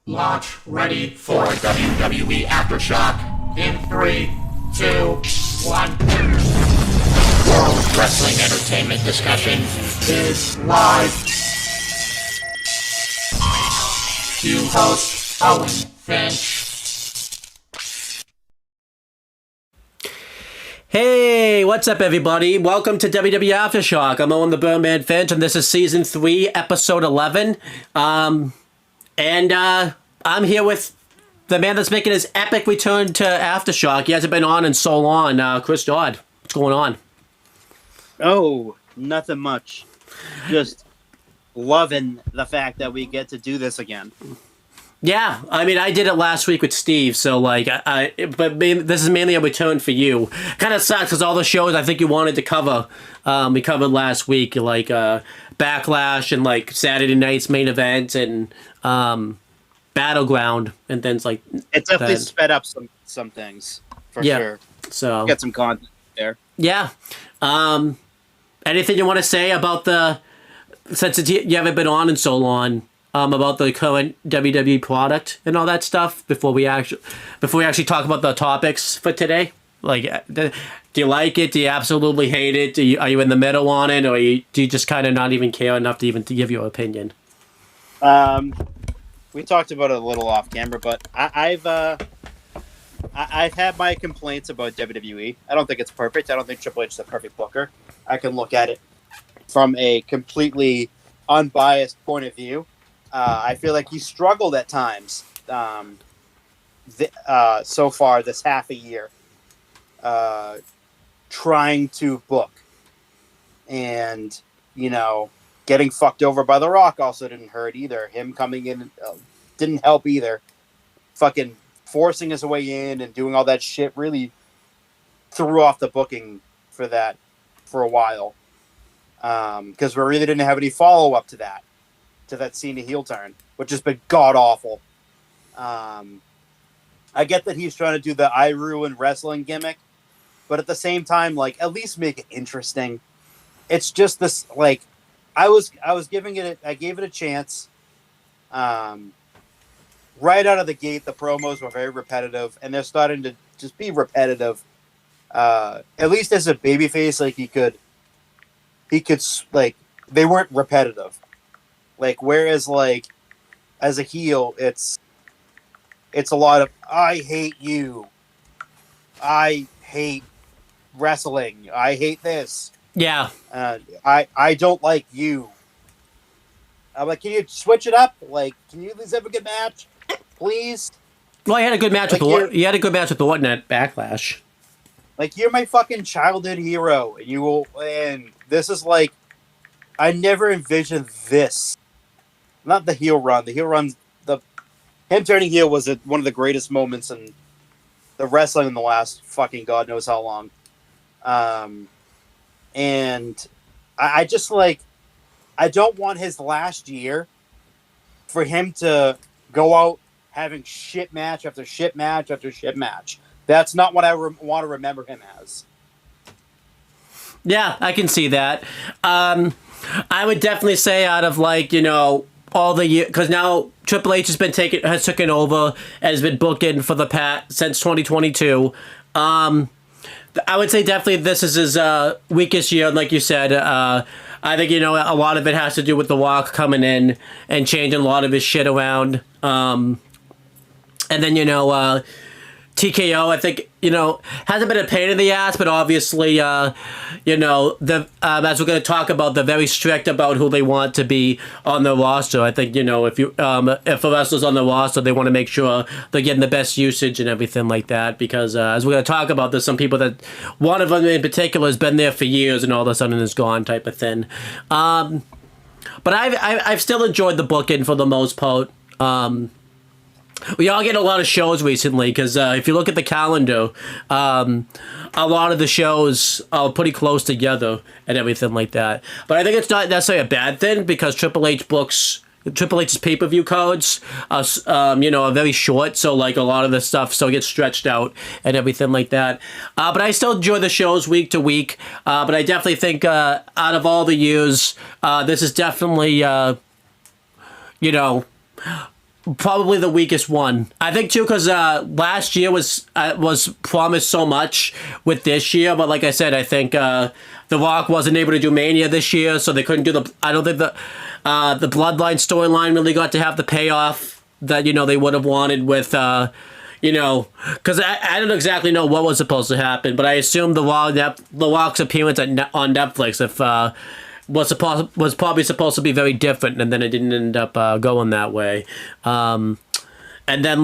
Launch ready for WWE Aftershock in 3, 2, 1. World Wrestling Entertainment Discussion is live. Cue host Owen Finch. Hey, what's up, everybody? Welcome to WWE Aftershock. I'm Owen the Birdman Finch, and this is Season 3, Episode 11. I'm here with the man that's making his epic return to Aftershock. He hasn't been on in so long, Chris Dodd. What's going on? Oh, nothing much. Just loving the fact that we get to do this again. Yeah, I mean, I did it last week with Steve, so, this is mainly a return for you. Kind of sucks, because all the shows I think you wanted to cover, we covered last week, Backlash and, Saturday night's main event and, Battleground and things like that. It definitely sped up some things, for sure. So get some content there. Yeah. Anything you want to say about since you haven't been on in so long, about the current WWE product and all that stuff before we actually talk about the topics for today? Do you like it? Do you absolutely hate it? Are you in the middle on it, or do you just kind of not even care enough to give your opinion? We talked about it a little off camera, but I've had my complaints about WWE. I don't think it's perfect. I don't think Triple H is the perfect booker. I can look at it from a completely unbiased point of view. I feel like he struggled at times so far this half a year trying to book. And, getting fucked over by The Rock also didn't hurt either. Him coming in didn't help either. Fucking forcing his way in and doing all that shit really threw off the booking for that for a while. Because we really didn't have any follow-up to that Cena heel turn, which has been god-awful. I get that he's trying to do the I Ruin Wrestling gimmick, but at the same time, at least make it interesting. It's just this, I gave it a chance. Right out of the gate, the promos were very repetitive, and they're starting to just be repetitive. At least as a babyface, they weren't repetitive. Whereas, as a heel, it's a lot of, I hate you. I hate wrestling. I hate this. Yeah. I don't like you. I'm like, can you switch it up? Can you at least have a good match? Please? Well, he had a good match with Orton at Backlash. You're my fucking childhood hero, and this is I never envisioned this. Not the heel run. The heel run, him turning heel was one of the greatest moments in the wrestling in the last fucking God knows how long. And I just I don't want his last year for him to go out having shit match after shit match after shit match. That's not what I want to remember him as. Yeah, I can see that. I would definitely say out of all the years, because now Triple H has taken over and has been booking for the since 2022. I would say definitely this is his weakest year, like you said. I think, a lot of it has to do with The Rock coming in and changing a lot of his shit around. And then, TKO, I think, hasn't been a pain in the ass, but obviously, as we're going to talk about, they're very strict about who they want to be on the roster. I think, if a wrestler's on the roster, they want to make sure they're getting the best usage and everything like that, because as we're going to talk about, there's some people that, one of them in particular has been there for years and all of a sudden is gone type of thing. But I've still enjoyed the booking for the most part. We all get a lot of shows recently because if you look at the calendar, a lot of the shows are pretty close together and everything like that. But I think it's not necessarily a bad thing because Triple H's pay-per-view cards are, are very short, so a lot of the stuff still gets stretched out and everything like that. But I still enjoy the shows week to week. But I definitely think out of all the years, this is definitely, probably the weakest one. I think too, because last year was promised so much with this year, but like I said, I think The Rock wasn't able to do Mania this year, so they couldn't do the. I don't think the Bloodline storyline really got to have the payoff that they would have wanted with. Because I don't exactly know what was supposed to happen, but I assume The Rock's appearance on Netflix was probably supposed to be very different, and then it didn't end up going that way. And then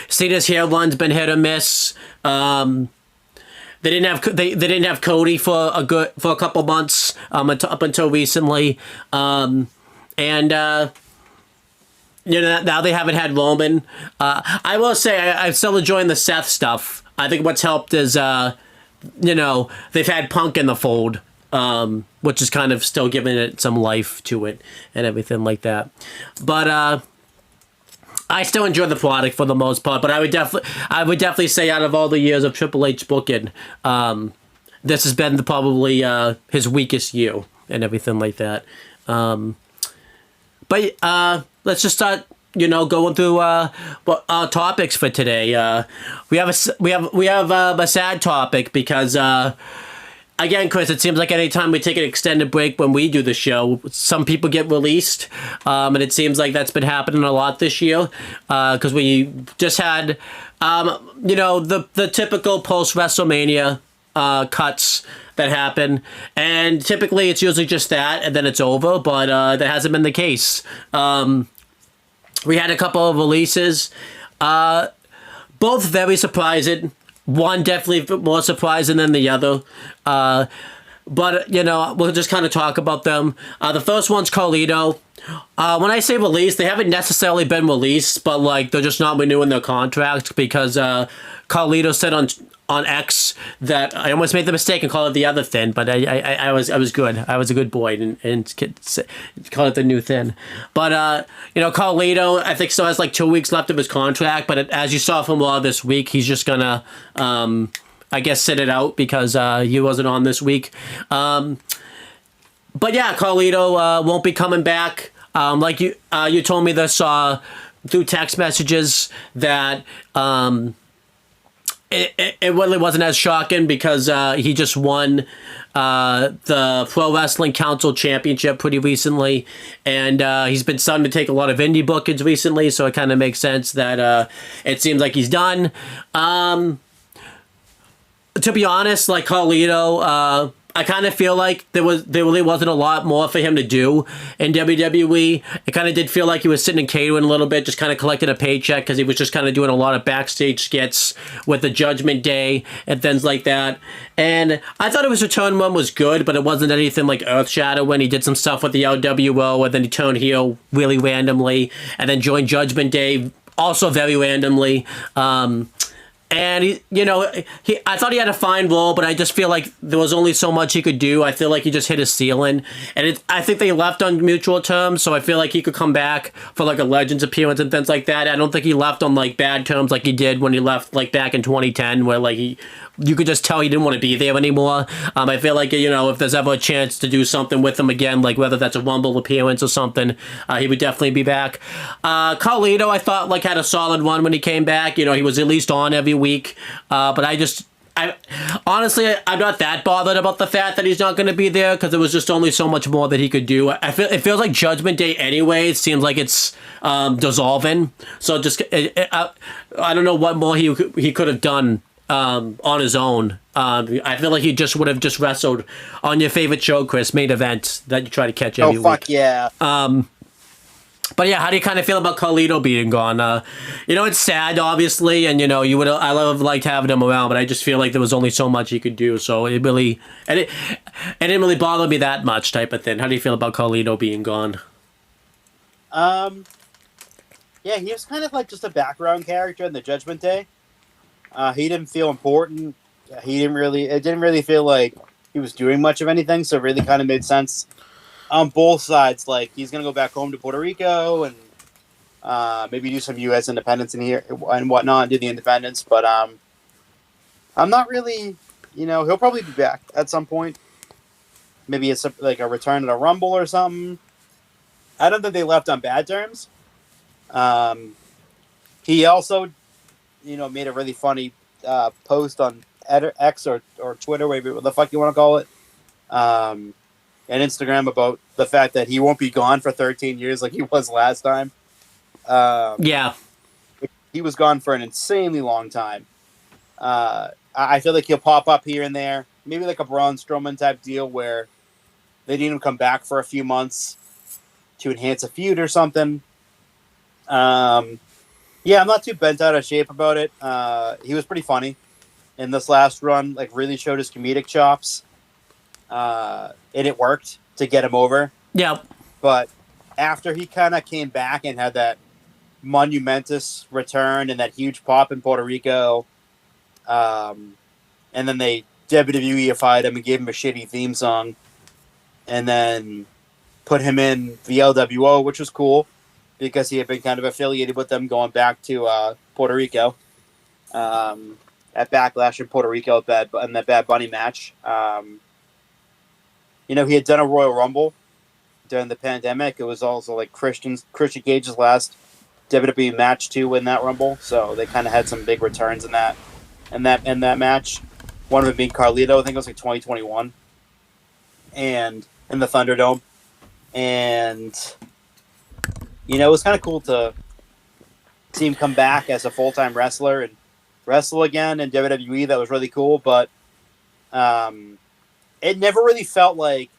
Cena's hairline's been hit or miss. They didn't have Cody for a couple months up until recently, and now they haven't had Roman. I will say I'm still enjoying the Seth stuff. I think what's helped is they've had Punk in the fold. Which is kind of still giving it some life to it and everything like that. But I still enjoy the product for the most part. But I would definitely say out of all the years of Triple H booking, this has been probably his weakest year and everything like that. But let's just start. Going through our topics for today. We have a sad topic because. Again, Chris, it seems like anytime we take an extended break when we do the show, some people get released, and it seems like that's been happening a lot this year, because we just had, the typical post-WrestleMania cuts that happen, and typically it's usually just that, and then it's over, but that hasn't been the case. We had a couple of releases, both very surprising. One definitely more surprising than the other. But, we'll just kind of talk about them. The first one's Carlito. When I say released, they haven't necessarily been released, but, they're just not renewing their contract because Carlito said on X that I almost made the mistake and called it the other Thin, but I was good. I was a good boy and call it the new Thin. But, Carlito, I think still has 2 weeks left of his contract, but as you saw from Raw this week, he's just gonna, I guess, sit it out because he wasn't on this week. But yeah, Carlito won't be coming back. Like you told me this through text messages that it really wasn't as shocking because he just won the Pro Wrestling Council Championship pretty recently, and he's been starting to take a lot of indie bookings recently, so it kind of makes sense that it seems like he's done. To be honest, Carlito, I kind of feel like there really wasn't a lot more for him to do in WWE. It kind of did feel like he was sitting in catering a little bit, just kind of collecting a paycheck because he was just kind of doing a lot of backstage skits with the Judgment Day and things like that. And I thought his return one was good, but it wasn't anything earth-shattering. He did some stuff with the LWO, and then he turned heel really randomly, and then joined Judgment Day also very randomly. And I thought he had a fine role, but I just feel like there was only so much he could do. I feel like he just hit his ceiling, and I think they left on mutual terms. So I feel like he could come back for a Legends appearance and things like that. I don't think he left on bad terms like he did when he left back in 2010, where you could just tell he didn't want to be there anymore. I feel like if there's ever a chance to do something with him again, whether that's a Rumble appearance or something, he would definitely be back. Carlito, I thought had a solid one when he came back. He was at least on every week, but honestly, I'm not that bothered about the fact that he's not going to be there because there was just only so much more that he could do. It feels like Judgment Day anyway. It seems like it's dissolving. So I don't know what more he could have done on his own. I feel like he just would have just wrestled on your favorite show, Chris, Main Event, that you try to catch every week. Oh, fuck yeah. But yeah, how do you kind of feel about Carlito being gone? It's sad, obviously, and I would have liked having him around, but I just feel like there was only so much he could do, so it didn't really bother me that much, type of thing. How do you feel about Carlito being gone? Yeah, he was kind of just a background character in the Judgment Day. He didn't feel important. It didn't really feel like he was doing much of anything, so it really kind of made sense on both sides. He's gonna go back home to Puerto Rico and maybe do some U.S. independence in here and whatnot, do the independence. But I'm not really, he'll probably be back at some point. Maybe it's a return to the Rumble or something. I don't think they left on bad terms. He also, made a really funny post on X or Twitter, whatever the fuck you want to call it, and Instagram about the fact that he won't be gone for 13 years like he was last time. Yeah. He was gone for an insanely long time. I feel like he'll pop up here and there, maybe like a Braun Strowman type deal where they need him come back for a few months to enhance a feud or something. Yeah, I'm not too bent out of shape about it. He was pretty funny in this last run, like really showed his comedic chops. And it worked to get him over. Yep. But after he kind of came back and had that monumentous return and that huge pop in Puerto Rico, and then they WWE-ified him and gave him a shitty theme song, and then put him in the LWO, which was cool because he had been kind of affiliated with them going back to Puerto Rico at Backlash in Puerto Rico in that Bad Bunny match. He had done a Royal Rumble during the pandemic. It was also like Christian Cage's last WWE match to win that Rumble, so they kind of had some big returns in that match. One of them being Carlito, I think it was like 2021, and in the Thunderdome, and it was kind of cool to see him come back as a full-time wrestler and wrestle again in WWE. That was really cool, but it never really felt like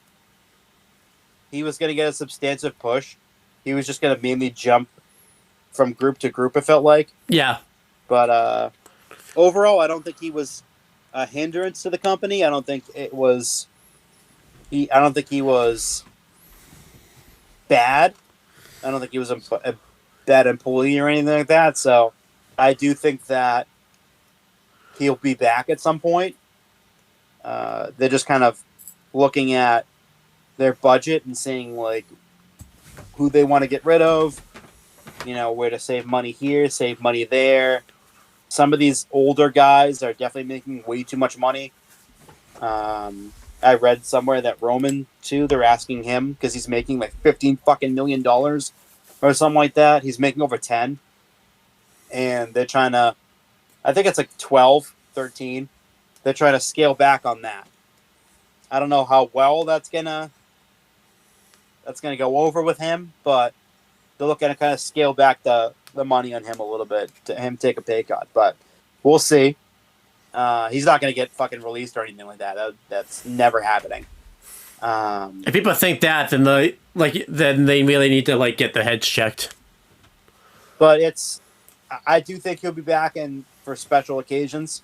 he was going to get a substantive push. He was just going to mainly jump from group to group, it felt like. Yeah. But overall, I don't think he was a hindrance to the company. I don't think he was bad. I don't think he was a bad employee or anything like that. So I do think that he'll be back at some point. They're just kind of looking at their budget and seeing like who they want to get rid of, where to save money here, save money there. Some of these older guys are definitely making way too much money. I read somewhere that Roman too, they're asking him because he's making like $15 fucking million or something like that. He's making over 10. And they're trying to, I think it's like 12, 13. They're trying to scale back on that. I don't know how well that's gonna go over with him, but they're looking to kind of scale back the money on him a little bit to him take a pay cut. But we'll see. He's not going to get fucking released or anything like that. That's never happening. If people think that, then they really need to like get their heads checked. But I do think he'll be back for special occasions.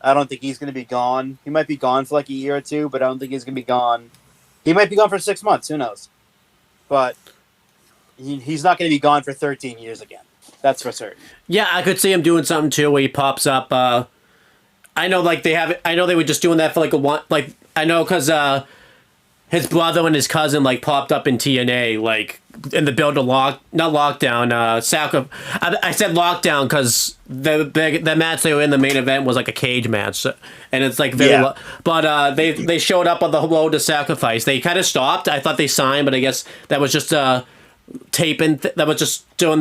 I don't think he's going to be gone. He might be gone for like a year or two, but I don't think he's going to be gone. He might be gone for 6 months. Who knows? But he's not going to be gone for 13 years again. That's for certain. Yeah, I could see him doing something too where he pops up. I know, like I know they were just doing that for like I know because his brother and his cousin like popped up in TNA like in the build of I said lockdown because the match they were in the main event was like a cage match, and it's like but they showed up on the road to Sacrifice. They kind of stopped. I thought they signed, but I guess that was just taping. That was just doing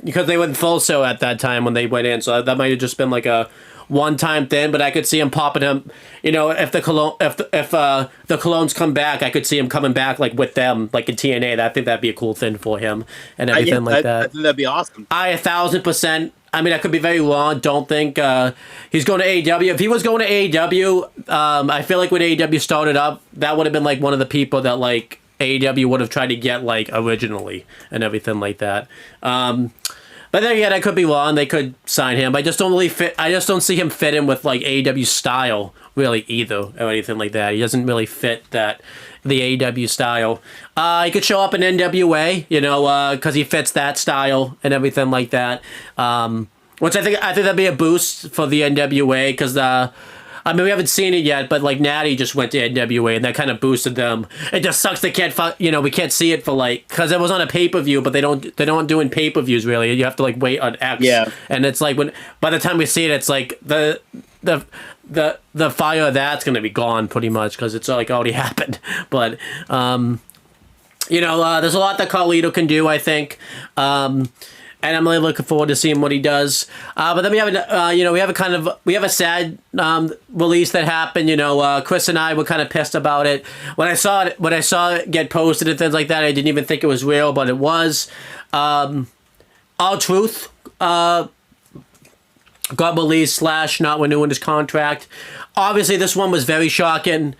because they went full show at that time when they went in, so that might have just been like a one-time thing. But I could see him popping him. If the Colognes come back, I could see him coming back like with them, like in TNA. I think that'd be a cool thing for him and everything that. I think that'd be awesome. 1,000%. I mean, I could be very wrong. Don't think he's going to AEW. If he was going to AEW, I feel like when AEW started up, that would have been like one of the people that like AEW would have tried to get like originally and everything like that. But then again, I could be wrong. They could sign him. I just don't really fit. I just don't see him fit in with like AEW style really either or anything like that. He doesn't really fit the AEW style. He could show up in NWA, because he fits that style and everything like that. Which I think that'd be a boost for the NWA because I mean, we haven't seen it yet, but like Natty just went to NWA and that kind of boosted them. It just sucks they can't, we can't see it for like, because it was on a pay-per-view, but they don't do in pay-per-views really. You have to like wait on X. Yeah. And it's like by the time we see it, it's like the fire of that's going to be gone pretty much because it's like already happened. But There's a lot that Carlito can do, I think. And I'm really looking forward to seeing what he does. But then we have, we have a sad release that happened. Chris and I were kind of pissed about it when I saw it get posted and things like that. I didn't even think it was real, but it was. R-Truth got released / not renewing his contract. Obviously, this one was very shocking.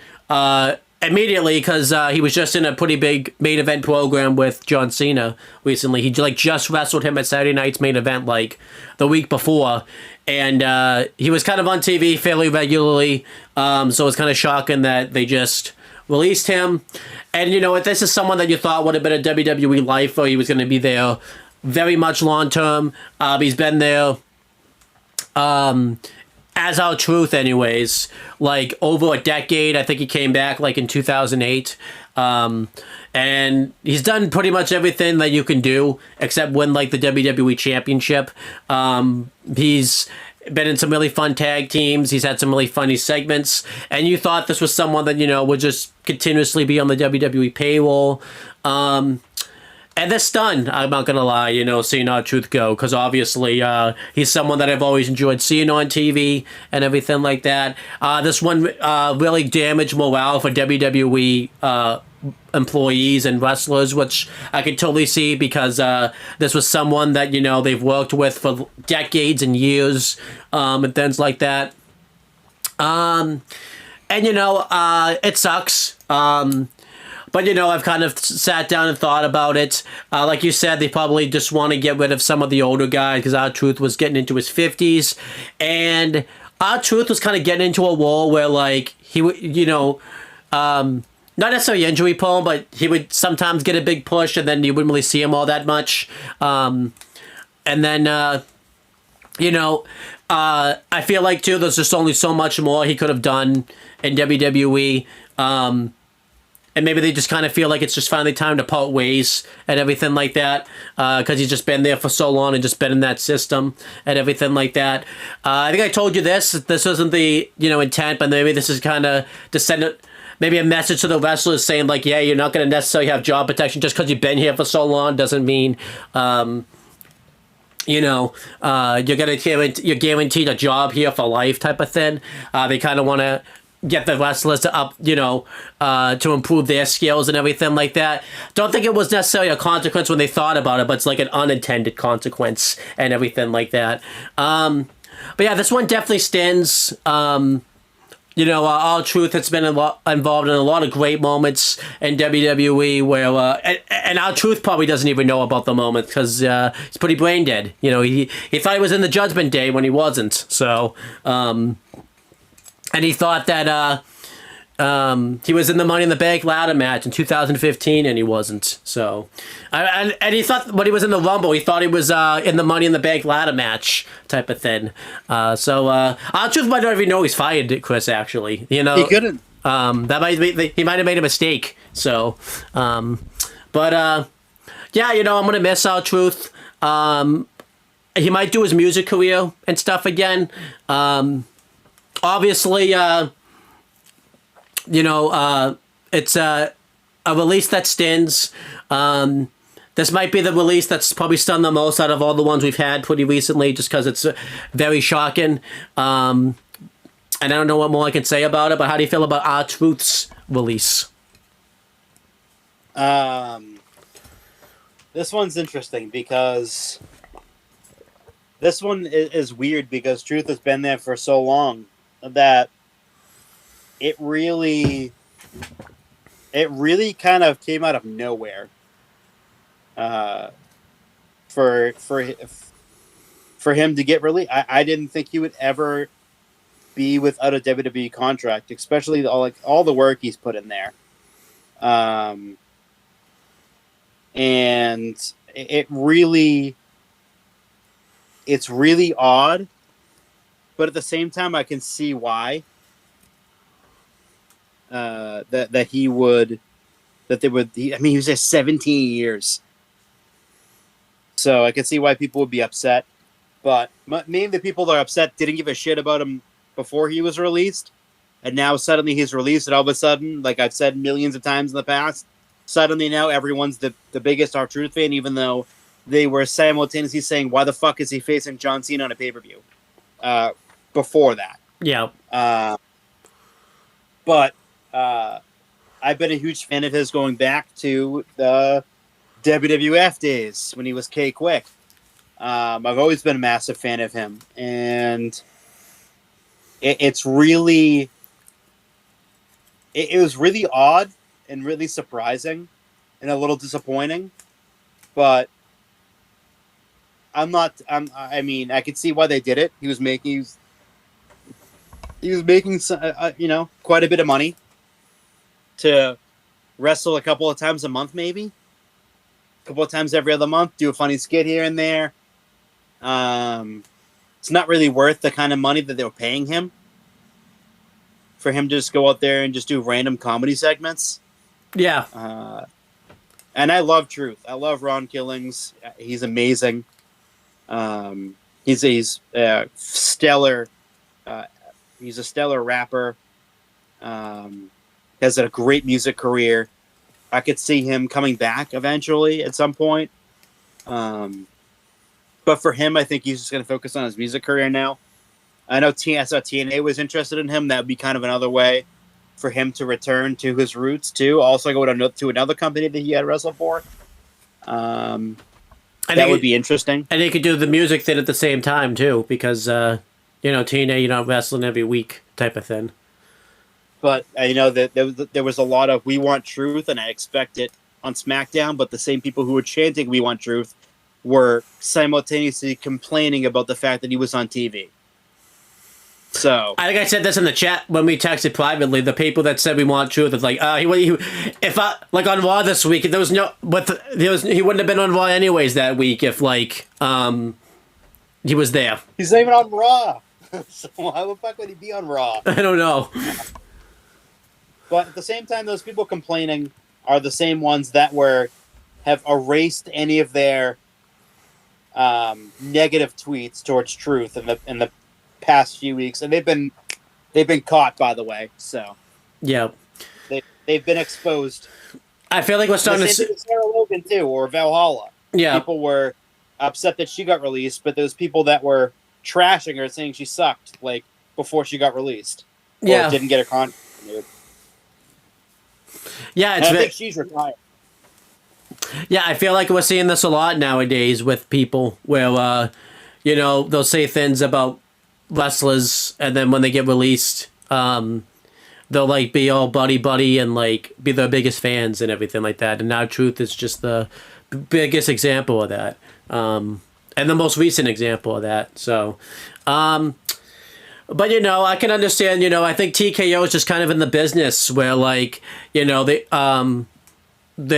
Immediately, because he was just in a pretty big main event program with John Cena recently. He just wrestled him at Saturday night's main event the week before, and he was kind of on TV fairly regularly. So it's kind of shocking that they just released him. And this is someone that you thought would have been a WWE lifer. He was going to be there very much long term. He's been there. As R-Truth anyways, over a decade. I think he came back in 2008. And he's done pretty much everything that you can do except win the WWE Championship. He's been in some really fun tag teams. He's had some really funny segments. And you thought this was someone that, would just continuously be on the WWE payroll. And they're stunned, I'm not going to lie, seeing R-Truth go, because obviously he's someone that I've always enjoyed seeing on TV and everything like that. This one really damaged morale for WWE employees and wrestlers, which I could totally see, because this was someone that, they've worked with for decades and years and things like that. It sucks. But, I've kind of sat down and thought about it. Like you said, they probably just want to get rid of some of the older guys because R-Truth was getting into his 50s. And R-Truth was kind of getting into a role where, he would, not necessarily injury prone, but he would sometimes get a big push and then you wouldn't really see him all that much. And then, I feel like, too, there's just only so much more he could have done in WWE. And maybe they just kind of feel like it's just finally time to part ways and everything like that, because he's just been there for so long and just been in that system and everything like that. I think I told you this. This wasn't the intent, but maybe this is kind of to send maybe a message to the wrestlers saying yeah, you're not going to necessarily have job protection just because you've been here for so long doesn't mean you're guaranteed a job here for life type of thing. They kind of want to get the wrestlers to to improve their skills and everything like that. Don't think it was necessarily a consequence when they thought about it, but it's an unintended consequence and everything like that. But yeah, this one definitely stands. R-Truth has been involved in a lot of great moments in WWE where, and R-Truth probably doesn't even know about the moment because he's pretty brain dead. He thought he was in the Judgment Day when he wasn't. So, and he thought that he was in the Money in the Bank ladder match in 2015, and he wasn't. So, and he thought when he was in the Rumble, he thought he was in the Money in the Bank ladder match type of thing. R-Truth might not even know he's fired, Chris. Actually, he couldn't. That might be he might have made a mistake. So, yeah, I'm gonna miss R-Truth. He might do his music career and stuff again. Obviously, it's a release that stings. This might be the release that's probably stunned the most out of all the ones we've had pretty recently, just because it's very shocking. And I don't know what more I can say about it, but how do you feel about R-Truth's release? This one's interesting because this one is weird because Truth has been there for so long that it really kind of came out of nowhere for him to get released. I didn't think he would ever be without a WWE contract, especially all the work he's put in there. And it's really odd, but at the same time, I can see why he was there 17 years, so I can see why people would be upset. But mainly the people that are upset didn't give a shit about him before he was released, and now suddenly he's released, and all of a sudden, like I've said millions of times in the past, suddenly now everyone's the biggest R-Truth fan, even though they were simultaneously saying, why the fuck is he facing John Cena on a pay-per-view before that? Yeah. But I've been a huge fan of his going back to the WWF days when he was K-Quick. I've always been a massive fan of him. And it's really... It was really odd and really surprising and a little disappointing. But I mean, I could see why they did it. He was making quite a bit of money to wrestle a couple of times a month, maybe a couple of times every other month, do a funny skit here and there. It's not really worth the kind of money that they were paying him for him to just go out there and just do random comedy segments. Yeah. And I love Truth. I love Ron Killings. He's amazing. He's stellar. He's a stellar rapper. Has a great music career. I could see him coming back eventually at some point. But for him, I think he's just going to focus on his music career now. I know TNA was interested in him. That would be kind of another way for him to return to his roots too. Also go to another company that he had wrestled for. That would be interesting. And they could do the music thing at the same time too, because TNA, you're not wrestling every week type of thing. But that there was a lot of "We Want Truth," and I expect it on SmackDown. But the same people who were chanting "We Want Truth" were simultaneously complaining about the fact that he was on TV. So I think I said this in the chat when we texted privately. The people that said we want truth, it's like, on Raw this week, he wouldn't have been on Raw anyways that week if he was there. He's not even on Raw, so how the fuck would he be on Raw? I don't know. But at the same time, those people complaining are the same ones that have erased any of their negative tweets towards Truth in the past few weeks, and they've been caught, by the way. So yeah, they've been exposed. I feel like we're starting to see Sarah Logan too, or Valhalla. Yeah, people were upset that she got released, but those people that were trashing her, saying she sucked, like before she got released, or didn't get a contract. Yeah, I think she's retired. Yeah, I feel like we're seeing this a lot nowadays with people where they'll say things about wrestlers, and then when they get released, they'll like be all buddy and like be their biggest fans and everything like that. And now Truth is just the biggest example of that, and the most recent example of that. So, but I can understand. I think TKO is just kind of in the business where like they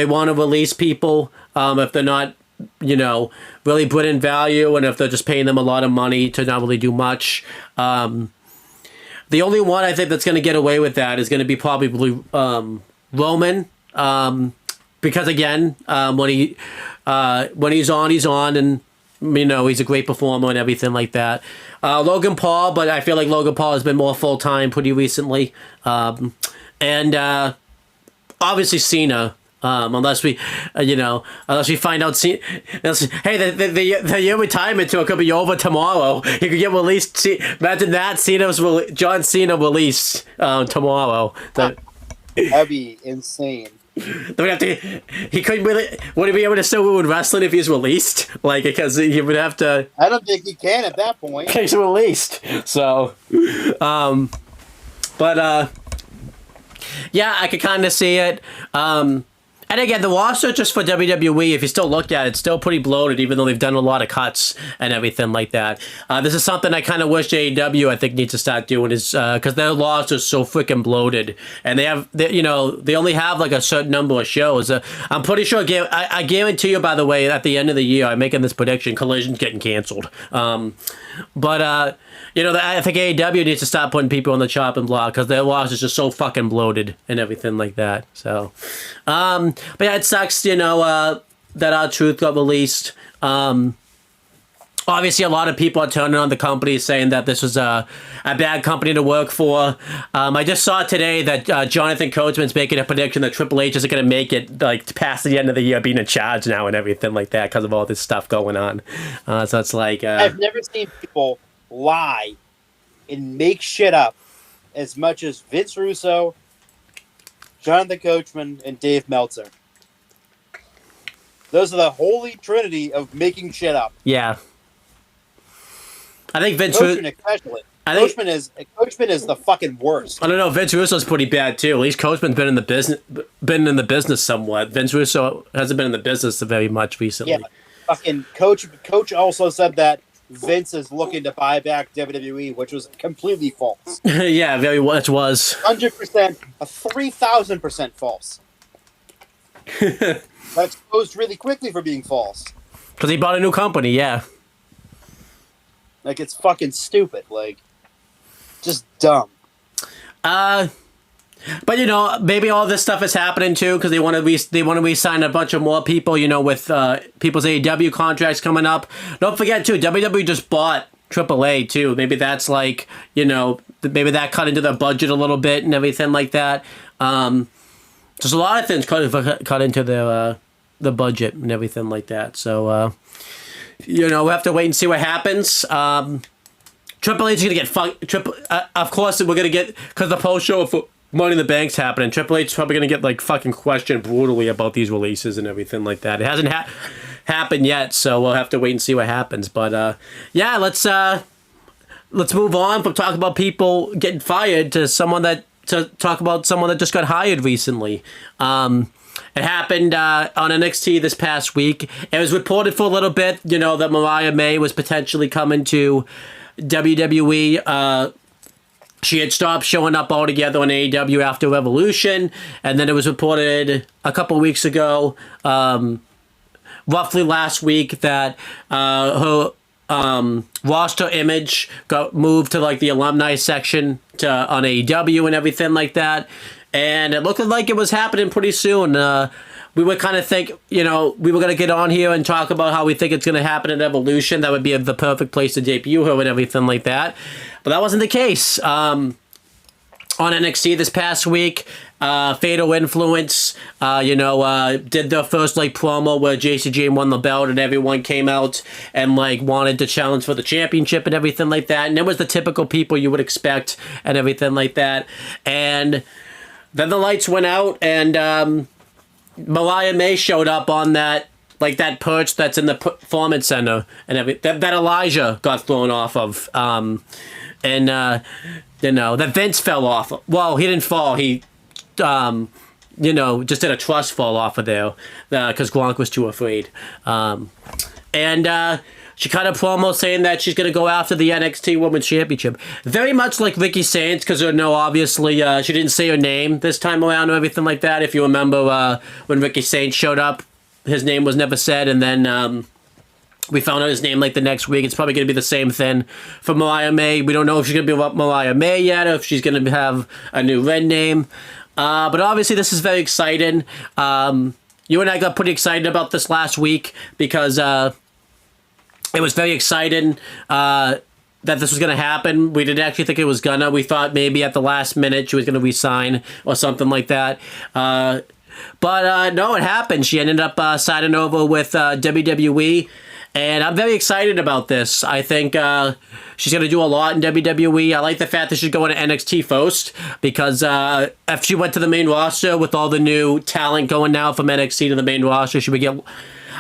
want to release people if they're not really put in value, and if they're just paying them a lot of money to not really do much. The only one I think that's going to get away with that is going to be probably Roman, because again, when he's on, and he's a great performer and everything like that. Logan Paul, but I feel like Logan Paul has been more full time pretty recently, and obviously Cena. Unless we find out, hey, the year retirement tour could be over tomorrow. He could get released. Imagine that John Cena released tomorrow. That'd be insane. He couldn't really. Would he be able to still win wrestling if he's released? Like, because he would have to. I don't think he can at that point. He's released, so. Yeah, I could kind of see it. And again, the roster just for WWE, if you still look at it, it's still pretty bloated, even though they've done a lot of cuts and everything like that. This is something I kind of wish AEW, I think, needs to start doing, is because their roster is so freaking bloated, and they only have like a certain number of shows. I'm pretty sure, I guarantee you, by the way, at the end of the year, I'm making this prediction, Collision's getting canceled. I think AEW needs to stop putting people on the chopping block because their loss is just so fucking bloated and everything like that. So, but yeah, it sucks, that R-Truth got released. Obviously, a lot of people are turning on the company, saying that this was a bad company to work for. I just saw today that Jonathan Coachman's making a prediction that Triple H isn't going to make it like past the end of the year, being in charge now and everything like that because of all this stuff going on. So it's like I've never seen people lie and make shit up as much as Vince Russo, Jonathan Coachman, and Dave Meltzer. Those are the holy trinity of making shit up. Yeah. I think Vince Coachman especially. Coachman is the fucking worst. I don't know. Vince Russo's pretty bad too. At least Coachman's been in the business somewhat. Vince Russo hasn't been in the business very much recently. Yeah, fucking Coach also said that Vince is looking to buy back WWE, which was completely false. Yeah, very much was. 100%, 3,000% false. That exposed really quickly for being false. Because he bought a new company. Yeah. Like, it's fucking stupid. Like, just dumb. But you know, maybe all this stuff is happening too because they want to re-sign a bunch of more people. You know, with people's AEW contracts coming up. Don't forget too, WWE just bought AAA too. Maybe that's like, you know, maybe that cut into their budget a little bit and everything like that. There's a lot of things cut into their the budget and everything like that. So. You know, we'll have to wait and see what happens. Triple H is going to get fucked. Of course, we're going to get... Because the post-show for Money in the Bank's happening, Triple H is probably going to get, like, fucking questioned brutally about these releases and everything like that. It hasn't happened yet, so we'll have to wait and see what happens. But, yeah, let's move on from talking about people getting fired to talk about someone that just got hired recently. It happened on NXT this past week. It was reported for a little bit, you know, that Mariah May was potentially coming to WWE. She had stopped showing up altogether on AEW after Revolution, and then it was reported a couple weeks ago, roughly last week, that her roster image got moved to like the alumni section on AEW and everything like that. And it looked like it was happening pretty soon. We would kind of think, you know, we were going to get on here and talk about how we think it's going to happen at Evolution. That would be the perfect place to debut her and everything like that. But that wasn't the case. On NXT this past week, Fatal Influence, did their first, like, promo where Jacy Jayne won the belt and everyone came out and, like, wanted to challenge for the championship and everything like that. And it was the typical people you would expect and everything like that. And... then the lights went out, and Mariah May showed up on that perch that's in the Performance Center, and that Elijah got thrown off of, that Vince fell off. Well, he didn't fall. He, just did a trust fall off of there because Gronk was too afraid. She cut a promo saying that she's going to go after the NXT Women's Championship. Very much like Ricky Sainz, because obviously she didn't say her name this time around or everything like that. If you remember when Ricky Sainz showed up, his name was never said, and then we found out his name like the next week. It's probably going to be the same thing for Mariah May. We don't know if she's going to be Mariah May yet or if she's going to have a new red name. But obviously this is very exciting. You and I got pretty excited about this last week because... it was very exciting that this was going to happen. We didn't actually think it was gonna. We thought maybe at the last minute she was going to resign or something like that. But no, it happened. She ended up signing over with WWE. And I'm very excited about this. I think she's going to do a lot in WWE. I like the fact that she's going to NXT first because if she went to the main roster with all the new talent going now from NXT to the main roster, she would get...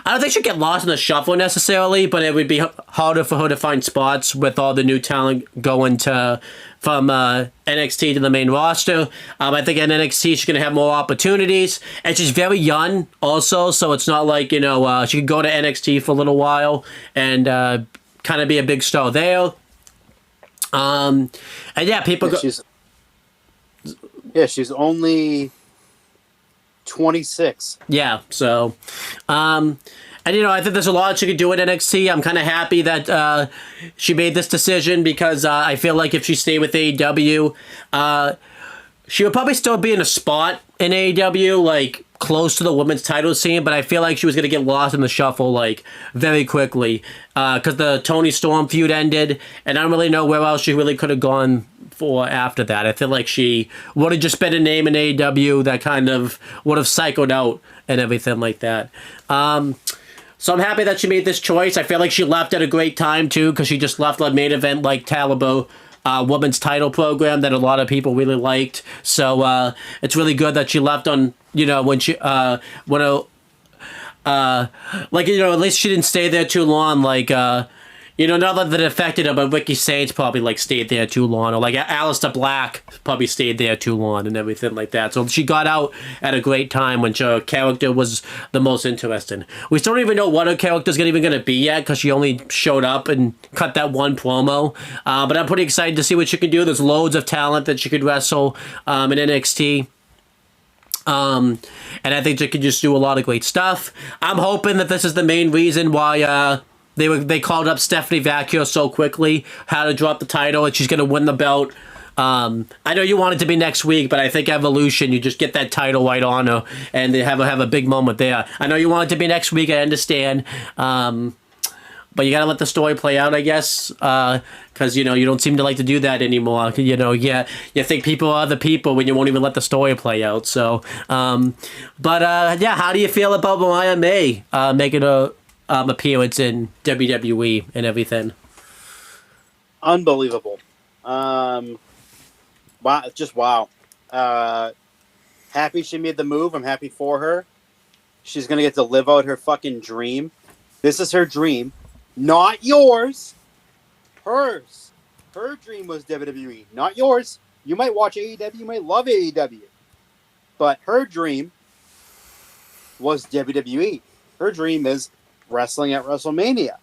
I don't think she'd get lost in the shuffle necessarily, but it would be harder for her to find spots with all the new talent going from NXT to the main roster. I think in NXT she's going to have more opportunities, and she's very young also, so it's not like, she could go to NXT for a little while and kind of be a big star there. And yeah, people she's only 26. Yeah, so... and, I think there's a lot she could do at NXT. I'm kind of happy that she made this decision because I feel like if she stayed with AEW, she would probably still be in a spot in AEW, like, close to the women's title scene, but I feel like she was going to get lost in the shuffle, like, very quickly. Because the Toni Storm feud ended, and I don't really know where else she really could have gone for after that. I feel like she would have just been a name in AEW that kind of would have cycled out and everything like that. So I'm happy that she made this choice. I feel like she left at a great time, too, because she just left a main event like Caliber women's title program that a lot of people really liked. So it's really good that she left on, when she, at least she didn't stay there too long. Like, not that it affected her, but Ricky Saints probably, like, stayed there too long. Or, like, Aleister Black probably stayed there too long and everything like that. So she got out at a great time when her character was the most interesting. We still don't even know what her character's even going to be yet because she only showed up and cut that one promo. But I'm pretty excited to see what she can do. There's loads of talent that she could wrestle in NXT. And I think she could just do a lot of great stuff. I'm hoping that this is the main reason why they called up Stephanie Vacchio so quickly, how to drop the title, and she's going to win the belt. I know you want it to be next week, but I think Evolution, you just get that title right on her, and they have a big moment there. I know you want it to be next week, I understand. But you got to let the story play out, I guess, because, you don't seem to like to do that anymore. You think people are the people when you won't even let the story play out. So, how do you feel about Mariah May making a appearance in WWE and everything? Unbelievable. Wow, just wow. Happy she made the move. I'm happy for her. She's going to get to live out her fucking dream. This is her dream. Not yours. Hers. Her dream was WWE. Not yours. You might watch AEW. You might love AEW. But her dream was WWE. Her dream is wrestling at WrestleMania.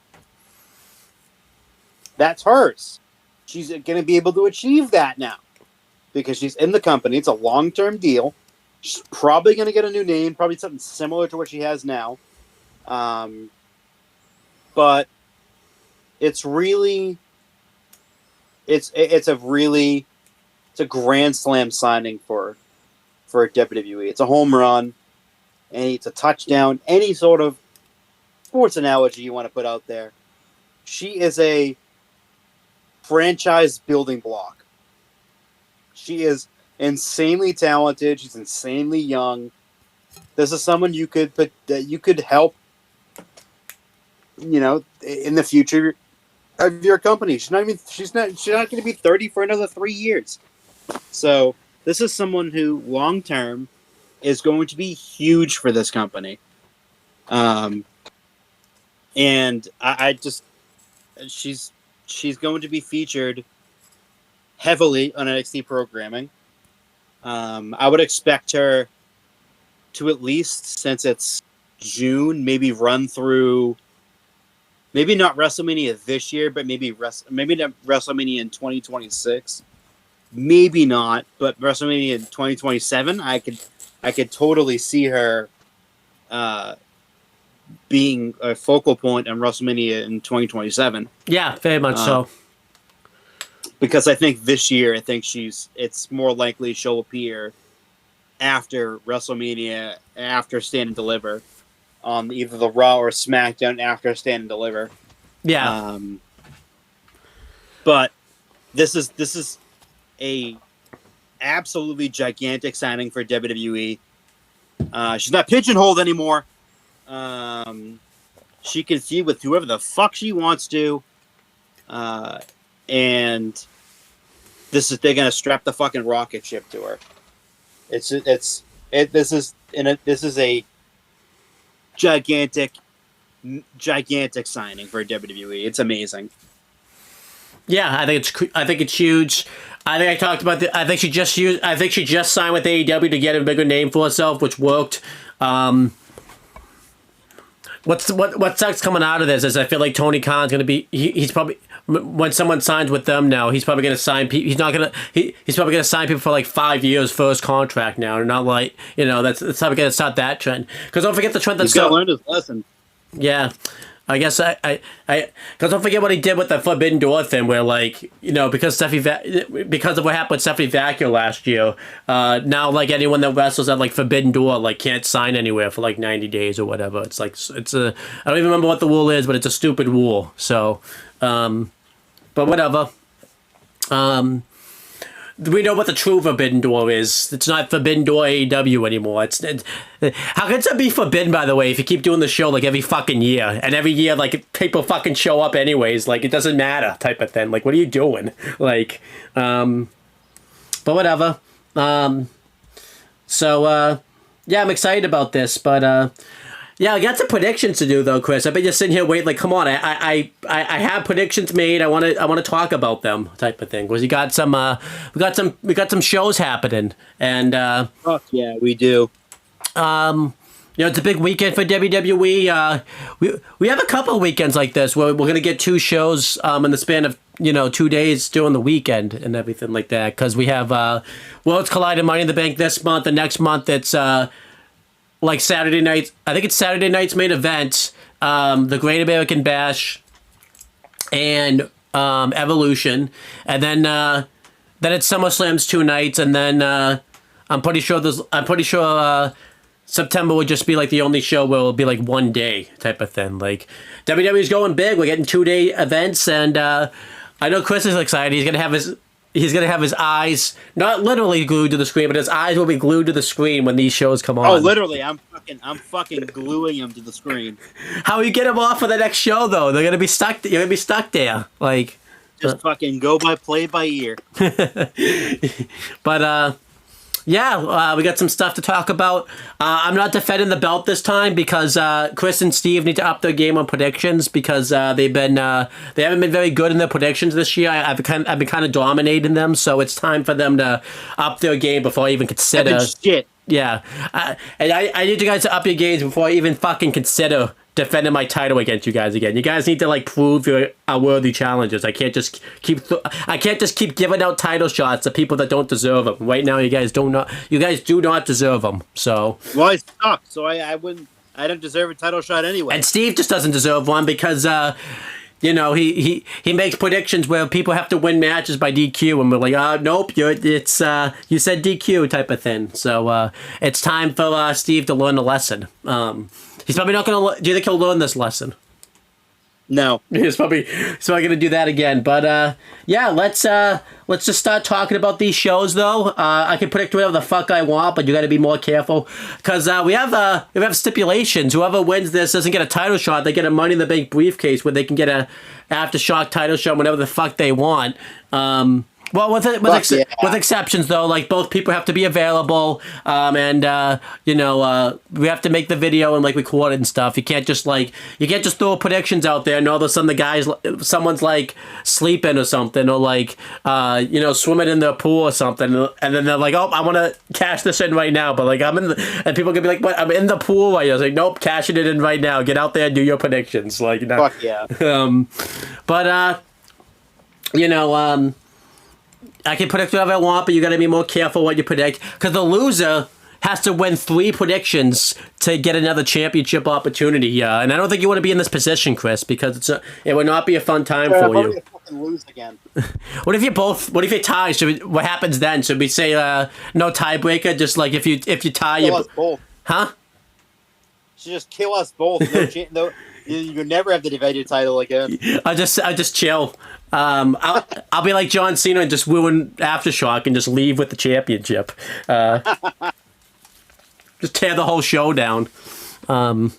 That's hers. She's going to be able to achieve that now. Because she's in the company. It's a long-term deal. She's probably going to get a new name. Probably something similar to what she has now. But it's really, it's a grand slam signing for WWE. It's a home run, and it's a touchdown. Any sort of sports analogy you want to put out there. She is a franchise building block. She is insanely talented. She's insanely young. This is someone you could help, in the future of your company. She's not going to be 30 for another 3 years. So this is someone who long term is going to be huge for this company. And she's going to be featured heavily on NXT programming. I would expect her to, at least since it's June, maybe run through. Maybe not WrestleMania this year, but maybe not WrestleMania in 2026. Maybe not, but WrestleMania in 2027, I could totally see her being a focal point on WrestleMania in 2027. Yeah, very much so. Because I think this year, it's more likely she'll appear after WrestleMania, after Stand and Deliver, on either the Raw or SmackDown after Stand and Deliver. Yeah. But this is a absolutely gigantic signing for WWE. She's not pigeonholed anymore. She can feud with whoever the fuck she wants to. And they're gonna strap the fucking rocket ship to her. This is a gigantic signing for WWE. It's amazing. Yeah, I think it's huge. I think she just signed with AEW to get a bigger name for herself, which worked. What sucks coming out of this is I feel like Tony Khan's going to be he's probably, when someone signs with them now, he's probably going to sign people. He's probably going to sign people for like 5 years first contract now, and not like, that's probably going to start that trend. Because don't forget the trend that's got to learn his lesson. Yeah. I guess because don't forget what he did with the Forbidden Door thing, where like because because of what happened with Stephanie Vacuum last year, now like anyone that wrestles at like Forbidden Door like can't sign anywhere for like 90 days or whatever. It's like I don't even remember what the rule is, but it's a stupid rule. So, but whatever. We know what the true Forbidden Door is. It's not Forbidden Door AEW anymore. How can it be forbidden, by the way, if you keep doing the show like every fucking year, and every year like people fucking show up anyways, like it doesn't matter type of thing. Like, what are you doing? Like, but whatever. So yeah, I'm excited about this, but yeah, I got some predictions to do though, Chris. I've been just sitting here waiting. Like, come on, I have predictions made. I want to talk about them, type of thing. Because we got some shows happening, and fuck yeah, we do. It's a big weekend for WWE. We have a couple of weekends like this where we're gonna get 2 shows in the span of 2 days during the weekend and everything like that. Because we have Worlds Collide and Money in the Bank this month, and next month it's like Saturday night. I think it's Saturday night's main event, the Great American Bash, and Evolution, and then it's SummerSlam's 2 nights, and then I'm pretty sure September would just be like the only show where it'll be like 1 day type of thing. Like WWE's going big. We're getting 2-day events, and I know Chris is excited. He's gonna have his eyes not literally glued to the screen, but his eyes will be glued to the screen when these shows come on. Oh, literally, I'm fucking gluing him to the screen. How you get them off for the next show though? They're gonna be stuck. You're gonna be stuck there. Like, just fucking go play by ear. But yeah, we got some stuff to talk about. I'm not defending the belt this time because Chris and Steve need to up their game on predictions because they haven't been very good in their predictions this year. I've been kind of dominating them, so it's time for them to up their game before I even consider. Shit. Yeah, and I need you guys to up your games before I even fucking consider defending my title against you guys again. You guys need to like prove you're worthy challengers. I can't just keep giving out title shots to people that don't deserve them. Right now, you guys do not deserve them. So well, I suck. So I don't deserve a title shot anyway. And Steve just doesn't deserve one because he makes predictions where people have to win matches by DQ, and we're like, nope, you said DQ type of thing. So it's time for Steve to learn a lesson. He's probably not going to. Do you think he'll learn this lesson? No. He's probably going to do that again. But yeah, let's just start talking about these shows though. I can predict whatever the fuck I want, but you got to be more careful because we have stipulations. Whoever wins this doesn't get a title shot. They get a Money in the Bank briefcase where they can get a Aftershock title shot whenever the fuck they want. Well, with exceptions though, like both people have to be available, and we have to make the video and like record it and stuff. You can't just throw predictions out there and all of a sudden someone's like sleeping or something, or like swimming in the pool or something, and then they're like, oh, I want to cash this in right now, but like and people can be like, what? I'm in the pool right now. It's like, nope, cashing it in right now. Get out there and do your predictions. Like, fuck yeah. I can predict whatever I want, but you got to be more careful what you predict because the loser has to win 3 predictions to get another championship opportunity. And I don't think you want to be in this position, Chris, because it would not be a fun time for you. To fucking lose again. What if you tie? What happens then? Should we say no tiebreaker? Just like if you tie, kill us both. Huh? Should just kill us both. No, you never have to divide your title again. I'll just chill. I'll be like John Cena and just ruin Aftershock and just leave with the championship. Just tear the whole show down. But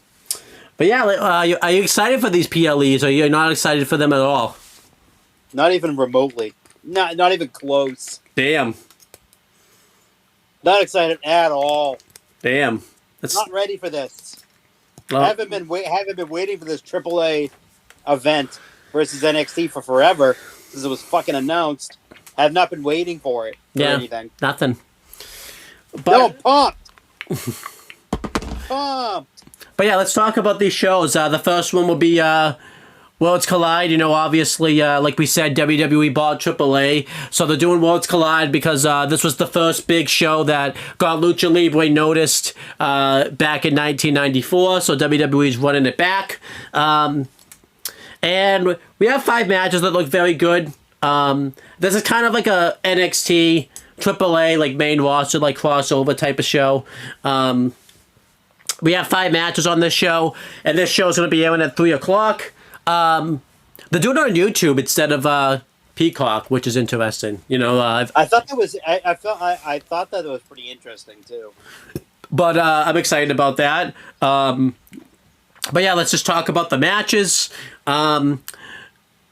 yeah, are you excited for these PLEs? Or are you not excited for them at all? Not even remotely. Not even close. Damn. Not excited at all. Damn. Not ready for this. Well, haven't been waiting for this AAA event versus NXT for forever since it was fucking announced. Have not been waiting for it or anything. Nothing. But, no, pumped. Pumped. But yeah, let's talk about these shows. The first one will be Worlds Collide. Obviously, like we said, WWE bought AAA, so they're doing Worlds Collide because this was the first big show that got Lucha Libre noticed back in 1994. So WWE's running it back. And we have 5 matches that look very good. This is kind of like a NXT, AAA, like main roster, like crossover type of show. We have 5 matches on this show, and this show is going to be airing at 3 o'clock. They're doing it on YouTube instead of Peacock, which is interesting. You know, I thought that was. I thought that was pretty interesting too. But I'm excited about that. But yeah, let's just talk about the matches. And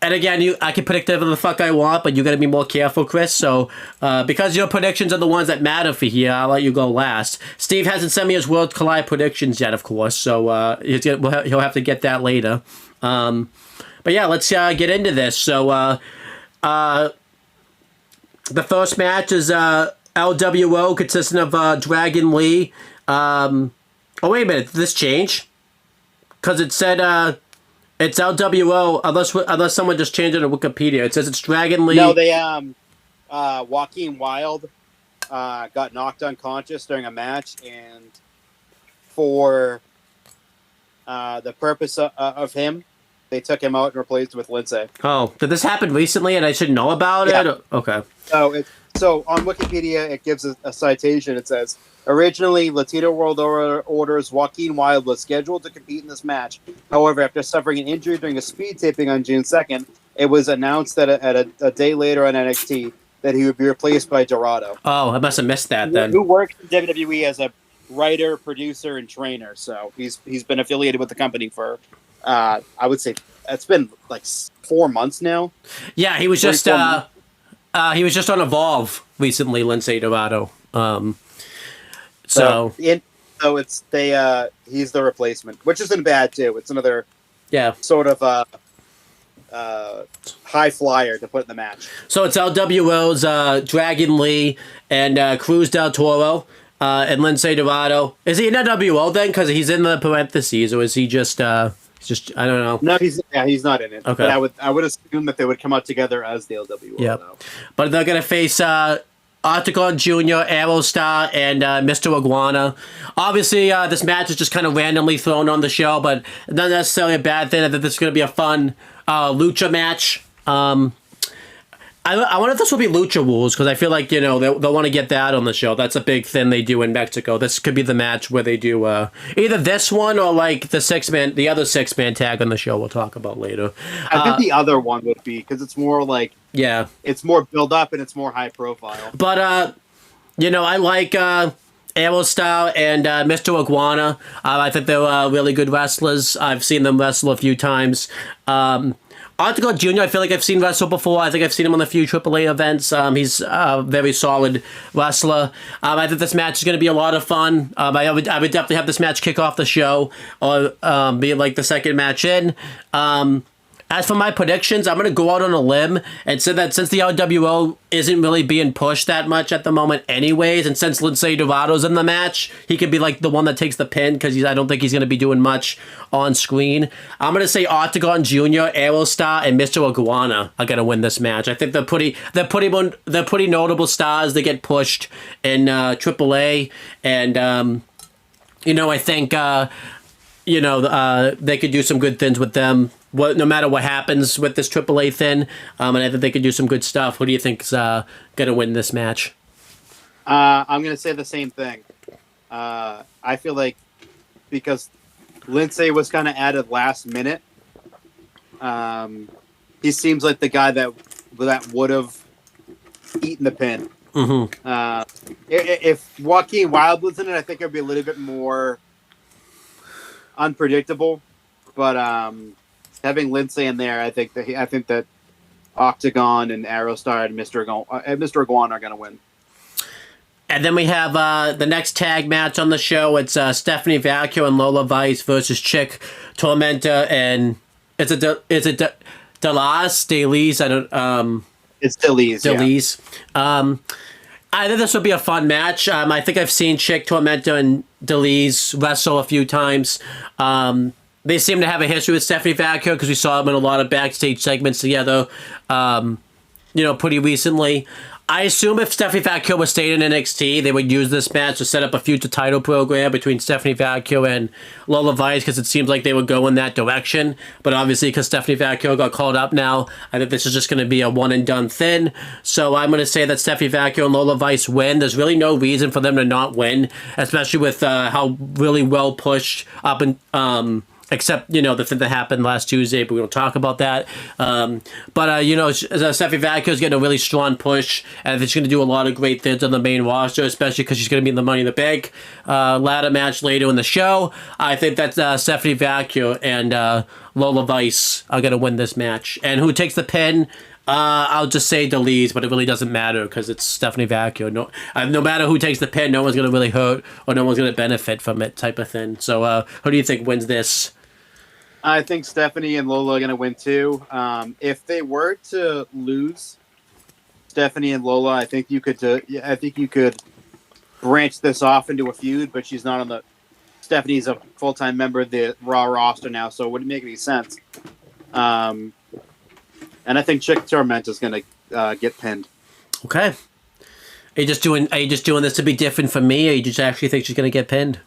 again, I can predict whatever the fuck I want, but you got to be more careful, Chris. So because your predictions are the ones that matter for here, I'll let you go last. Steve hasn't sent me his World Collide predictions yet, of course, so he'll have to get that later. But yeah, let's get into this. So the first match is LWO, consisting of Dragon Lee. Oh, wait a minute. Did this change? Because it said it's LWO, unless someone just changed it on Wikipedia. It says it's Dragon Lee. No, they Joaquin Wilde got knocked unconscious during a match, and for the purpose of him, they took him out and replaced with Lindsay. Oh, did this happen recently and I should know about it? Okay. So on Wikipedia, it gives a citation. It says, originally, Latino World Order's Joaquin Wilde was scheduled to compete in this match. However, after suffering an injury during a speed taping on June 2nd, it was announced that a day later on NXT that he would be replaced by Dorado. Oh, I must have missed that then. Who works in WWE as a writer, producer, and trainer. So he's been affiliated with the company for, I would say, it's been like 4 months now. Yeah, he was just on Evolve recently, Lindsay Dorado. He's the replacement, which isn't bad too. It's another sort of high flyer to put in the match. So it's LWO's Dragon Lee and Cruz del Toro and Lindsay Dorado. Is he in LWO then? Because he's in the parentheses, or is he just I don't know. No, he's not in it. Okay. But I would assume that they would come out together as the LWO. Yeah. But they're gonna face Octagon Jr., Aerostar, and Mr. Iguana. Obviously, this match is just kind of randomly thrown on the show, but not necessarily a bad thing. That this is going to be a fun lucha match. I wonder if this will be lucha rules, because I feel like, you know, they'll want to get that on the show. That's a big thing they do in Mexico. This could be the match where they do either this one or like the other 6-man tag on the show we'll talk about later. I think the other one would be, because it's more like, it's more build up and it's more high profile. But you know, I like Aerostar and Mr. Iguana. I think they're really good wrestlers. I've seen them wrestle a few times. Octagon Jr., I feel like I've seen wrestle before. I think I've seen him on a few AAA events. He's a very solid wrestler. I think this match is going to be a lot of fun. I would definitely have this match kick off the show, or be like the second match in. As for my predictions, I'm going to go out on a limb and say that since the LWO isn't really being pushed that much at the moment anyways, and since Lindsay Dorado's in the match, he could be like the one that takes the pin, because I don't think he's going to be doing much on screen. I'm going to say Octagon Jr., Aerostar, and Mr. Iguana are going to win this match. I think they're pretty notable stars. They get pushed in AAA, and you know, I think they could do some good things with them. No matter what happens with this AAA thing, and I think they could do some good stuff. Who do you think is going to win this match? I'm going to say the same thing. I feel like because Lindsay was kind of added last minute, he seems like the guy that would have eaten the pin. Mm-hmm. If Joaquin Wilde was in it, I think it would be a little bit more unpredictable. But having Lindsay in there, I think that Octagon and Aerostar and Mr. Iguana are going to win. And then we have the next tag match on the show. It's Stephanie Vacchio and Lola Vice versus Chick Tormenta and it's Delise. I don't. It's Delise. Yeah. I think this will be a fun match. I think I've seen Chick Tormenta and Delise wrestle a few times. They seem to have a history with Stephanie Vacchio because we saw them in a lot of backstage segments together, pretty recently. I assume if Stephanie Vacchio was staying in NXT, they would use this match to set up a future title program between Stephanie Vacchio and Lola Vice, because it seems like they would go in that direction. But obviously, because Stephanie Vacchio got called up now, I think this is just going to be a one-and-done thing. So I'm going to say that Stephanie Vacchio and Lola Vice win. There's really no reason for them to not win, especially with how really well pushed up and except, the thing that happened last Tuesday, but we don't talk about that. Stephanie Vacchio is getting a really strong push, and she's going to do a lot of great things on the main roster, especially because she's going to be in the Money in the Bank ladder match later in the show. I think that Stephanie Vacchio and Lola Vice are going to win this match. And who takes the pin? I'll just say Delise, but it really doesn't matter because it's Stephanie Vacchio. No matter who takes the pin, no one's going to really hurt or no one's going to benefit from it, type of thing. So who do you think wins this? I think Stephanie and Lola are going to win too. If they were to lose, Stephanie and Lola, I think you could branch this off into a feud, but she's not on the. Stephanie's a full-time member of the Raw roster now, so it wouldn't make any sense. And I think Chick Tormenta's going to get pinned. Okay. Are you just doing this to be different from me, or you just actually think she's going to get pinned?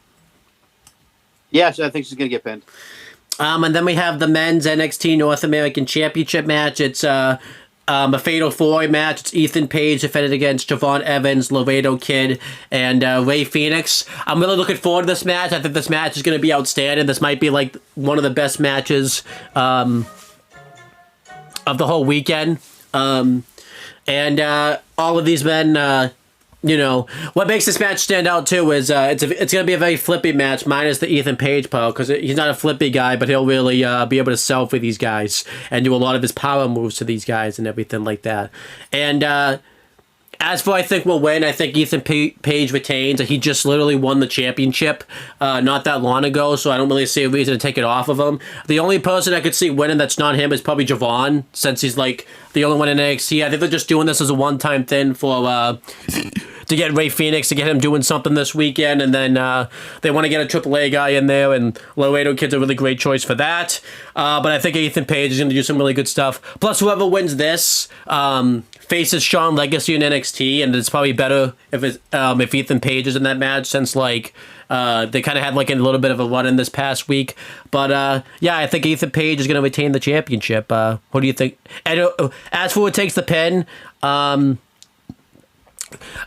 Yeah, I think she's going to get pinned. And then we have the men's NXT North American Championship match. It's a Fatal 4-Way match. It's Ethan Page defended against Javon Evans, Laredo Kid, and Ray Phoenix. I'm really looking forward to this match. I think this match is going to be outstanding. This might be like one of the best matches of the whole weekend. All of these men... what makes this match stand out too is it's going to be a very flippy match, minus the Ethan Page part, because he's not a flippy guy, but he'll really be able to sell for these guys and do a lot of his power moves to these guys and everything like that. And as for I think will win, I think Ethan Page retains. He just literally won the championship not that long ago, so I don't really see a reason to take it off of him. The only person I could see winning that's not him is probably Javon, since he's like the only one in NXT. I think they're just doing this as a one-time thing for to get Ray Phoenix, to get him doing something this weekend, and then they want to get a AAA guy in there, and Laredo Kid's a really great choice for that. But I think Ethan Page is going to do some really good stuff. Plus, whoever wins this faces Shawn Legacy in NXT, and it's probably better if Ethan Page is in that match, since they kind of had like a little bit of a run in this past week. But I think Ethan Page is going to retain the championship. What do you think? And as for who takes the pin,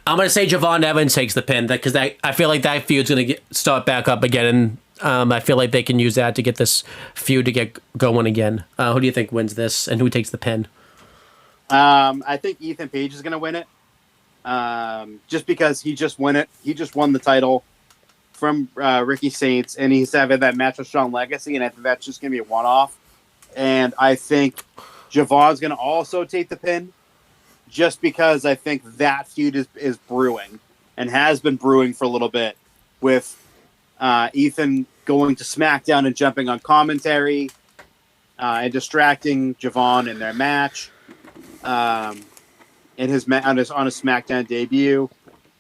I'm going to say Javon Evans takes the pin, because I feel like that feud's going to start back up again, and I feel like they can use that to get this feud to get going again. Who do you think wins this, and who takes the pin? I think Ethan Page is going to win it, just because he just won it. He just won the title from Ricky Saints, and he's having that match with Shawn Legacy, and I think that's just going to be a one-off. And I think Javon's going to also take the pin, just because I think that feud is brewing and has been brewing for a little bit, with Ethan going to SmackDown and jumping on commentary and distracting Javon in their match in his on his SmackDown debut.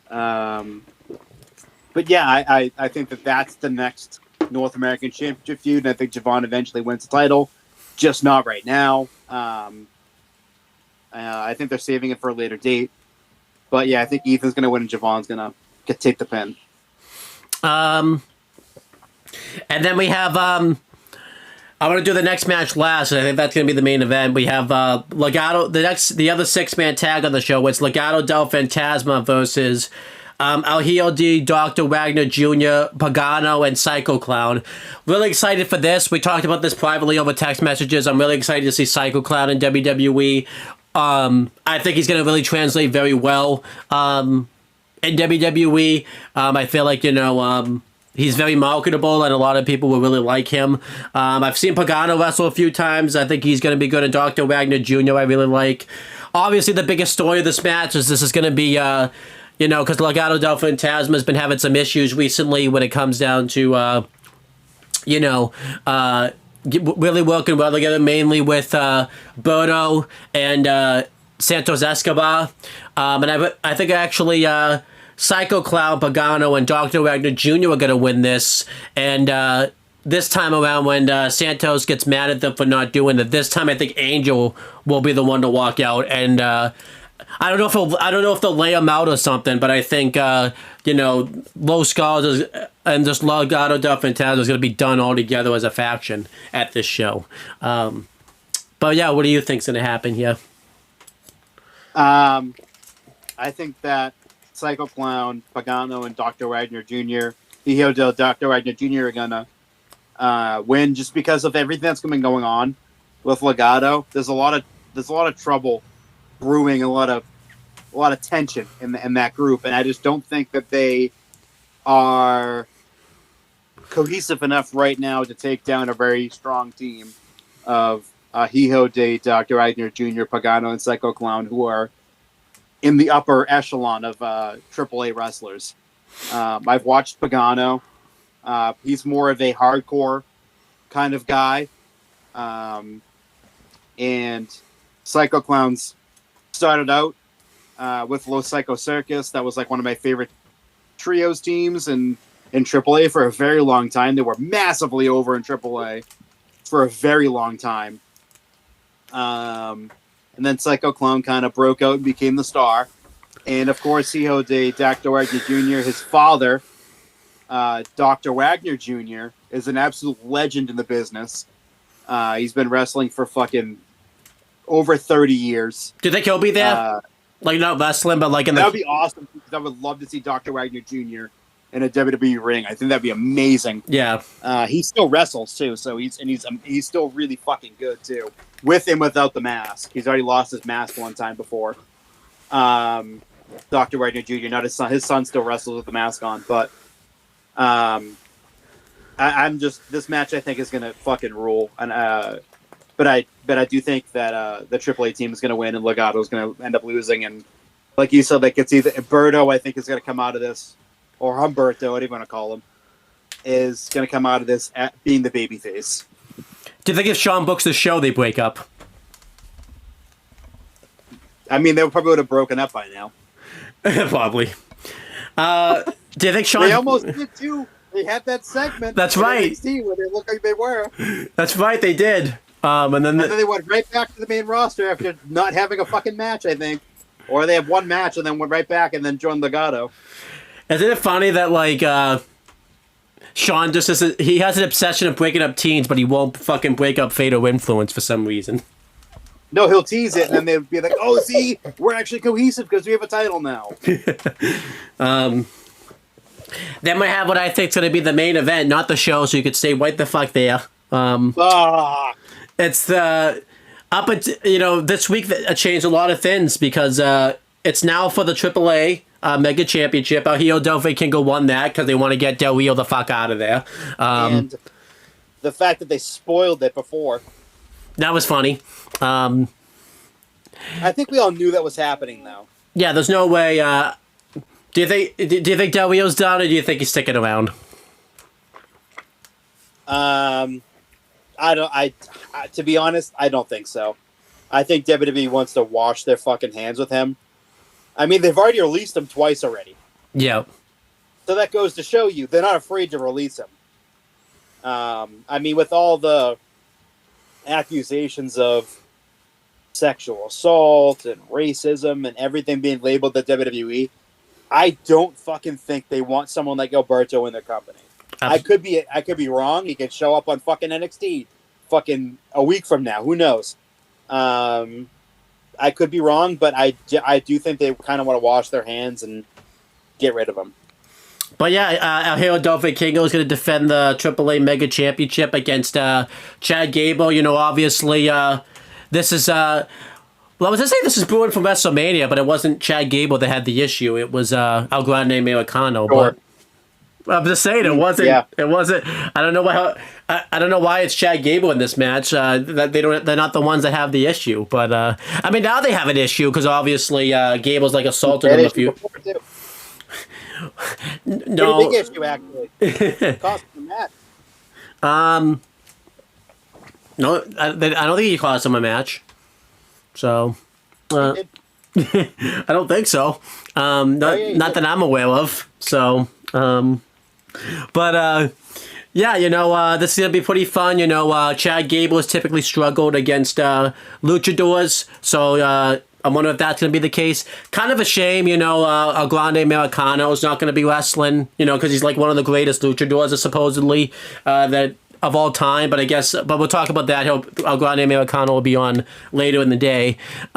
But yeah, I think that's the next North American Championship feud, and I think Javon eventually wins the title, just not right now. I think they're saving it for a later date. But yeah, I think Ethan's going to win and Javon's going to take the pin. And then we have... I'm going to do the next match last, and I think that's going to be the main event. We have Legado... The other six-man tag on the show. It's Legado del Fantasma versus El Hijo de Dr. Wagner Jr., Pagano, and Psycho Clown. Really excited for this. We talked about this privately over text messages. I'm really excited to see Psycho Clown in WWE. I think he's going to really translate very well in WWE. I feel like, he's very marketable, and a lot of people will really like him. I've seen Pagano wrestle a few times. I think he's going to be good. And Dr. Wagner Jr. I really like. Obviously, the biggest story of this match is this is going to be, because Legado del Fantasma has been having some issues recently when it comes down to, really working well together, mainly with Berto and Santos Escobar. And I think actually Psycho Clown, Pagano, and Dr. Wagner Jr. are going to win this. And this time around, when Santos gets mad at them for not doing it, this time I think Angel will be the one to walk out. And I don't know if they'll lay him out or something, but I think Los Scars and just Legado del Fantasma is going to be done all together as a faction at this show. But yeah, what do you think's going to happen here? I think that Psycho Clown, Pagano, and Dr. Wagner Jr. Dr. Wagner Jr. are gonna win just because of everything that's been going on with Legado. There's a lot of trouble brewing, a lot of tension in that group, and I just don't think that they are cohesive enough right now to take down a very strong team of Hijo de Dr. Wagner Jr., Pagano, and Psycho Clown, who are in the upper echelon of AAA wrestlers. I've watched Pagano. He's more of a hardcore kind of guy. And Psycho Clowns started out with Los Psycho Circus. That was like one of my favorite trios teams in AAA for a very long time. They were massively over in AAA for a very long time. And then Psycho Clown kind of broke out and became the star. And of course, Hijo de Dr. Wagner Jr., his father, Dr. Wagner Jr., is an absolute legend in the business. He's been wrestling for fucking over 30 years. Do you think he'll be there? Like, not wrestling, but like in the... That would be awesome. I would love to see Dr. Wagner Jr. in a WWE ring. I think that'd be amazing. Yeah. He still wrestles, too, so he's still really fucking good, too. With and without the mask. He's already lost his mask one time before. Dr. Wagner Jr., not his son. His son still wrestles with the mask on, but I'm just... This match, I think, is going to fucking rule. And But I do think that the AAA team is going to win and Legado is going to end up losing. And like you said, like it's either Berto, I think, is going to come out of this, or Humberto, whatever you want to call him, is going to come out of this at being the babyface. Do you think if Sean books the show, they break up? I mean, they probably would have broken up by now. Probably. Do you think Sean... They almost did, too. They had that segment. That's right. NXT where they looked like they were. That's right, they did. And then they went right back to the main roster after not having a fucking match, I think. Or they had one match and then went right back and then joined Legado. Isn't it funny that, like, Sean just he has an obsession of breaking up teams, but he won't fucking break up Fatal Influence for some reason. No, he'll tease it, and then they'll be like, oh, see, we're actually cohesive because we have a title now. Then we have what I think is going to be the main event, not the show, so you could stay right the fuck there. It's the... this week changed a lot of things because it's now for the AAA Mega Championship. Hijo del Vikingo won that because they want to get Del Rio the fuck out of there. And the fact that they spoiled it before. That was funny. I think we all knew that was happening, though. Yeah, there's no way... Do you think Del Rio's done, or do you think he's sticking around? To be honest, I don't think so. I think WWE wants to wash their fucking hands with him. I mean, they've already released him twice already. Yeah. So that goes to show you they're not afraid to release him. I mean, with all the accusations of sexual assault and racism and everything being labeled at WWE, I don't fucking think they want someone like Alberto in their company. I could be wrong. He could show up on fucking NXT fucking a week from now. Who knows? I could be wrong, but I do think they kind of want to wash their hands and get rid of him. But yeah, El Hijo del Vikingo is going to defend the AAA Mega Championship against Chad Gable. You know, obviously, this is... well, I was going to say this is brewing from WrestleMania, but it wasn't Chad Gable that had the issue. It was El Grande Americano. Sure. But I'm just saying, it wasn't. Yeah. It wasn't. I don't know why. I don't know why it's Chad Gable in this match. That they don't. They're not the ones that have the issue. But I mean, now they have an issue because obviously Gable's like assaulted him a few. No. Pretty big issue, actually. Cost him the match. No, I don't think he cost him a match. So, I don't think so. Not that I'm aware of. So, but yeah, you know, this is gonna be pretty fun. You know, Chad Gable has typically struggled against luchadors, so I'm wondering if that's going to be the case. Kind of a shame, El Grande Americano is not going to be wrestling, because he's like one of the greatest luchadors, supposedly, that of all time. But we'll talk about that. El Grande Americano will be on later in the day. This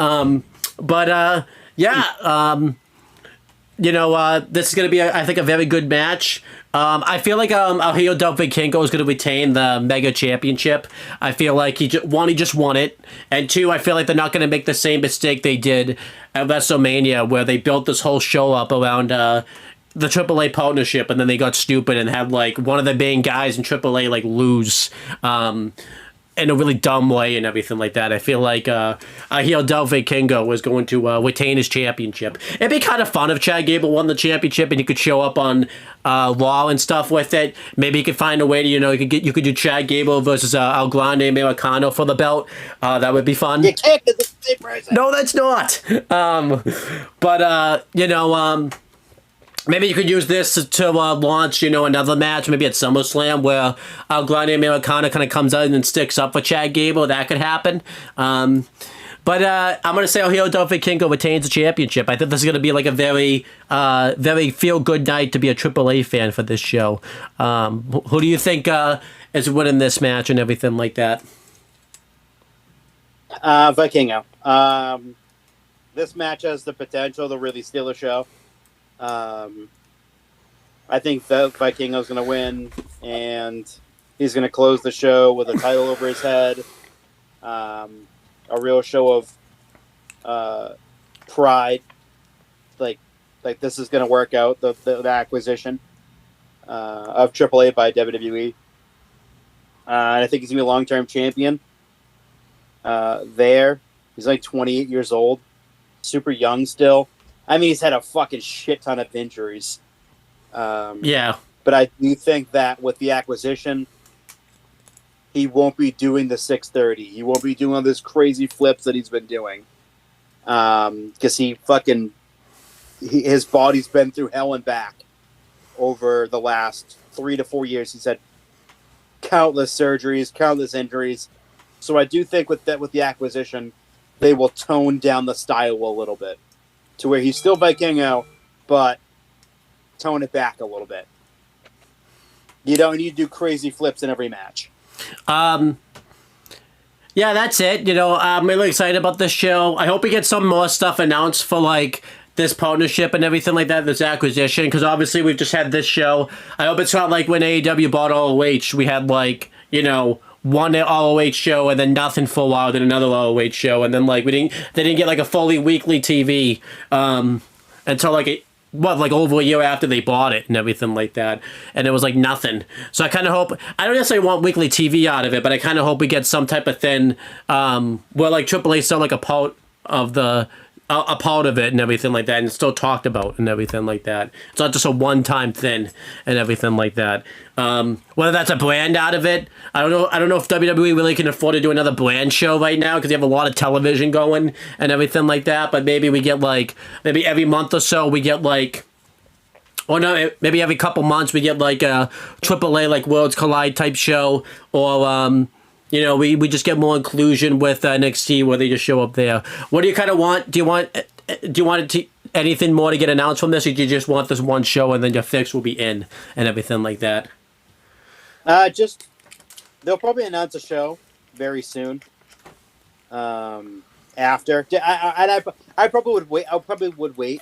is going to be, I think, a very good match. I feel like El Hijo del Vikingo is going to retain the Mega Championship. I feel like he just won it. And two, I feel like they're not going to make the same mistake they did at WrestleMania, where they built this whole show up around the AAA partnership, and then they got stupid and had, like, one of the main guys in AAA, like, lose in a really dumb way and everything like that. I feel like El Hijo del Vikingo was going to retain his championship. It'd be kind of fun if Chad Gable won the championship and you could show up on Raw and stuff with it. Maybe you could find a way to, you could do Chad Gable versus El Grande Americano for the belt. That would be fun. You can't get the same person. No, that's not. Maybe you could use this to launch, another match, maybe at SummerSlam, where El Grande Americano kind of comes out and sticks up for Chad Gable. That could happen. I'm going to say El Hijo del Vikingo retains the championship. I think this is going to be like a very, very feel-good night to be a AAA fan for this show. Who do you think is winning this match and everything like that? Vikingo. This match has the potential to really steal the show. I think that Vikingo's going to win, and he's going to close the show with a title over his head. A real show of pride. Like this is going to work out, the acquisition of AAA by WWE. And I think he's going to be a long-term champion there. He's like 28 years old, super young still. I mean, he's had a fucking shit ton of injuries. Yeah. But I do think that with the acquisition, he won't be doing the 630. He won't be doing all those crazy flips that he's been doing. Because his body's been through hell and back over the last 3 to 4 years. He's had countless surgeries, countless injuries. So I do think with the acquisition, they will tone down the style a little bit, to where he's still Vikingo, but tone it back a little bit. You don't need to do crazy flips in every match. Yeah, that's it. I'm really excited about this show. I hope we get some more stuff announced for, like, this partnership and everything like that, this acquisition, because obviously we've just had this show. I hope it's not like when AEW bought ROH, we had, like, one ROH show and then nothing for a while, then another ROH show, and then, like, they didn't get, like, a fully weekly TV until, like, over a year after they bought it and everything like that, and it was like nothing. So I kind of hope, I don't necessarily want weekly TV out of it, but I kind of hope we get some type of thing where, like, AAA still, like, a part of it and everything like that, and it's still talked about and everything like that. It's not just a one-time thing and everything like that. Whether that's a brand out of it, I don't know if WWE really can afford to do another brand show right now, because they have a lot of television going and everything like that. But maybe we get, like, maybe every month or so we get, like, or no, maybe every couple months we get, like, a AAA, like, Worlds Collide type show, or we just get more inclusion with NXT, where they just show up there. What do you kind of want? Do you want anything more to get announced from this, or do you just want this one show and then your fix will be in and everything like that? They'll probably announce a show very soon. After, I probably would wait. I probably would wait.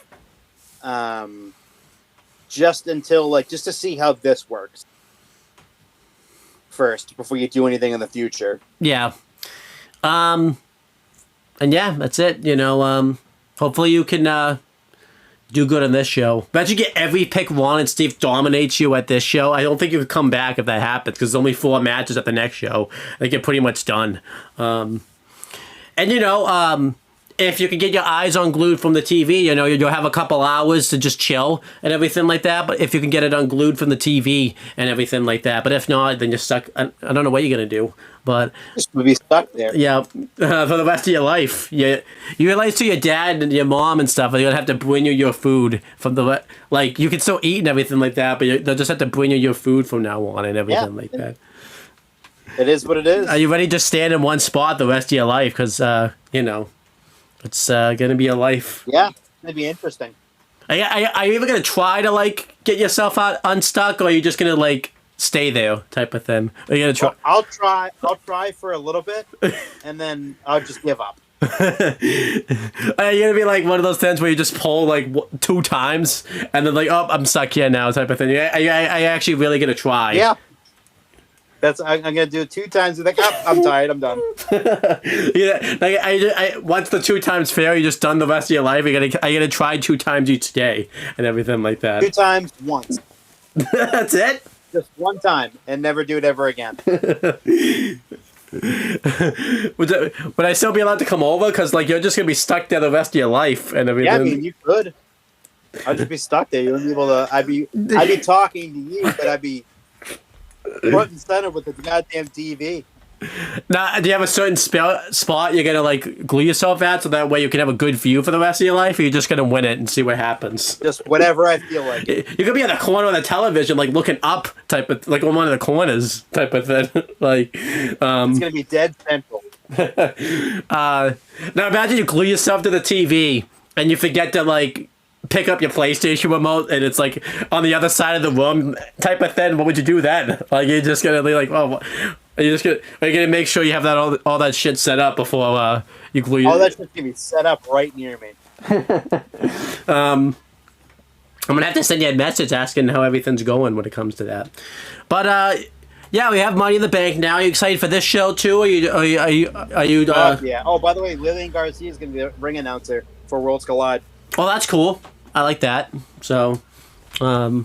Just until, like, just to see how this works first before you do anything in the future. Yeah. And yeah, that's it. Hopefully you can do good on this show. Bet you get every pick Ron and Steve dominates you at this show. I don't think you could come back if that happens, because there's only 4 matches at the next show. They get pretty much done. If you can get your eyes unglued from the TV, you'll have a couple hours to just chill and everything like that. But if you can get it unglued from the TV and everything like that. But if not, then you're stuck. I don't know what you're going to do. But just would be stuck there. Yeah, for the rest of your life. You realize to your dad and your mom and stuff, they're going to have to bring you your food from the... Like, you can still eat and everything like that, but they'll just have to bring you your food from now on and everything like that. It is what it is. Are you ready to stand in one spot the rest of your life? Because, It's gonna be a life. Yeah, it's gonna be interesting. Are you even gonna try to like get yourself out unstuck, or are you just gonna like stay there type of thing? Are you gonna try? Well, I'll try for a little bit, and then I'll just give up. Are you gonna be like one of those things where you just pull like 2 times and then like, oh, I'm stuck here now type of thing? Are you actually really gonna try? Yeah. I'm gonna do it 2 times. Like, oh, I'm tired. I'm done. Yeah, like once the 2 times fail, you're just done the rest of your life. Are you gonna try 2 times each day and everything like that? 2 times once. That's it. Just 1 time, and never do it ever again. Would I still be allowed to come over? Because like you're just gonna be stuck there the rest of your life and everything. Yeah, I mean you could. I'd just be stuck there. You wouldn't be able to. I'd be talking to you, but I'd be front and center with the goddamn TV. Now, do you have a certain spot you're gonna like glue yourself at, so that way you can have a good view for the rest of your life? Or you're just gonna win it and see what happens? Just whatever I feel like. You could be in the corner of the television, like looking up, type of like on one of the corners, type of thing. Like, it's gonna be dead central. Now imagine you glue yourself to the TV and you forget to like pick up your PlayStation remote, and it's like on the other side of the room, type of thing. What would you do then? Like you're just gonna be like, oh. Are you gonna make sure you have that all that shit set up before you glue? All that shit's gonna be set up right near me. I'm gonna have to send you a message asking how everything's going when it comes to that. But yeah, we have Money in the Bank now. Are you excited for this show too? Are you? Yeah. Oh, by the way, Lillian Garcia is gonna be the ring announcer for Worlds Collide. Oh, that's cool. I like that. So, yeah,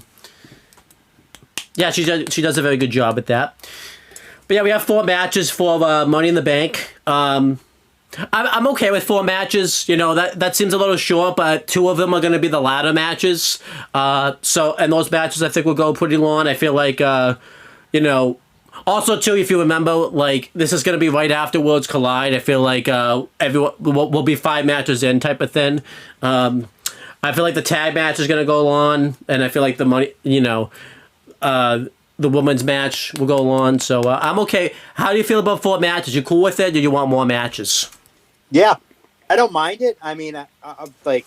she does a very good job at that. But yeah, we have 4 matches for Money in the Bank. I'm okay with 4 matches. You know, that seems a little short, but 2 of them are going to be the ladder matches. And those matches I think will go pretty long. I feel like, you know, also too, if you remember, like this is going to be right after Worlds Collide. I feel like everyone will be 5 matches in type of thing. I feel like the tag match is going to go on, and I feel like the money, you know, the women's match will go on, so I'm okay. How do you feel about 4 matches? You cool with it? Or do you want more matches? Yeah, I don't mind it. I mean, I like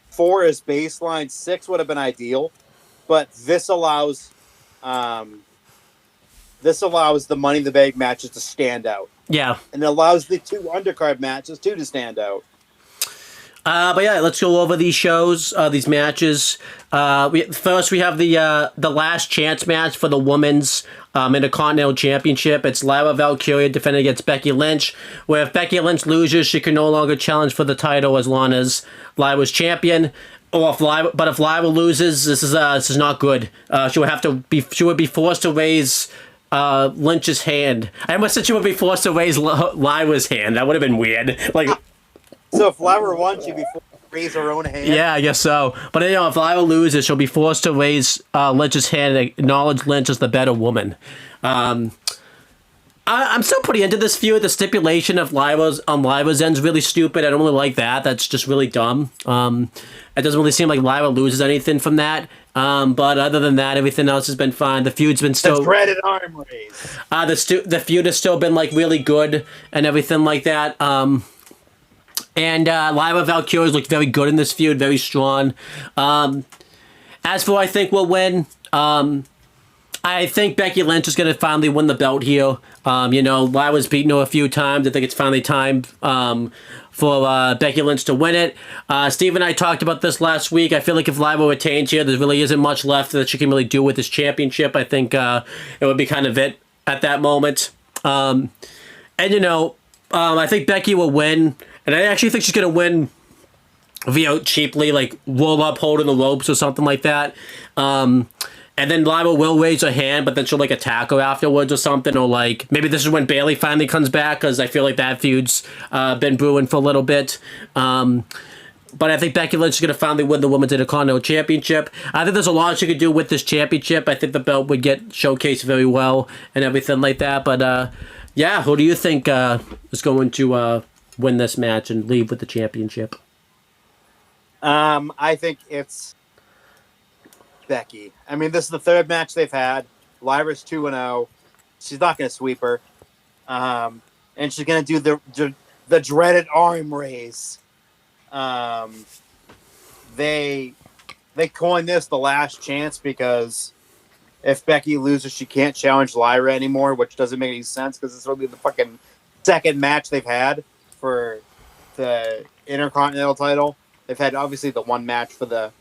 4 is baseline. 6 would have been ideal, but this allows the Money in the Bank matches to stand out. Yeah, and it allows the 2 undercard matches too to stand out. But yeah, let's go over these shows, these matches. First, we have the last chance match for the women's Intercontinental Championship. It's Lyra Valkyria defending against Becky Lynch. Where if Becky Lynch loses, she can no longer challenge for the title as long as Lyra's champion. Or if Lyra loses, this is not good. She would be forced to raise Lynch's hand. I almost said she would be forced to raise Lyra's hand. That would have been weird. Like. So if Lyra won, she'd be forced to raise her own hand? Yeah, I guess so. But, you know, if Lyra loses, she'll be forced to raise Lynch's hand and acknowledge Lynch as the better woman. I'm still pretty into this feud. The stipulation of Lyra's end is really stupid. I don't really like that. That's just really dumb. It doesn't really seem like Lyra loses anything from that. But other than that, everything else has been fine. The feud's been still... The dreaded arm raise. The feud has still been, like, really good and everything like that. And Lyra Valkyria looked very good in this feud, very strong. As for I think we'll win, I think Becky Lynch is going to finally win the belt here. You know, Lyra's beaten her a few times. I think it's finally time for Becky Lynch to win it. Steve and I talked about this last week. I feel like if Lyra retains here, there really isn't much left that she can really do with this championship. I think it would be kind of it at that moment. And, you know, I think Becky will win. And I actually think she's going to win via cheaply, like roll up, holding the ropes or something like that. And then Lyra will raise her hand, but then she'll like attack her afterwards or something. Or like maybe this is when Bayley finally comes back, because I feel like that feud's been brewing for a little bit. But I think Becky Lynch is going to finally win the Women's Intercontinental Championship. I think there's a lot she could do with this championship. I think the belt would get showcased very well and everything like that. But yeah, who do you think is going to win this match and leave with the championship? I think it's Becky. I mean, this is the 3rd match they've had. Lyra's 2-0. She's not going to sweep her. And she's going to do the dreaded arm raise. They coined this the last chance because if Becky loses, she can't challenge Lyra anymore, which doesn't make any sense because this will be the fucking second match they've had for the Intercontinental title. They've had obviously the one match for the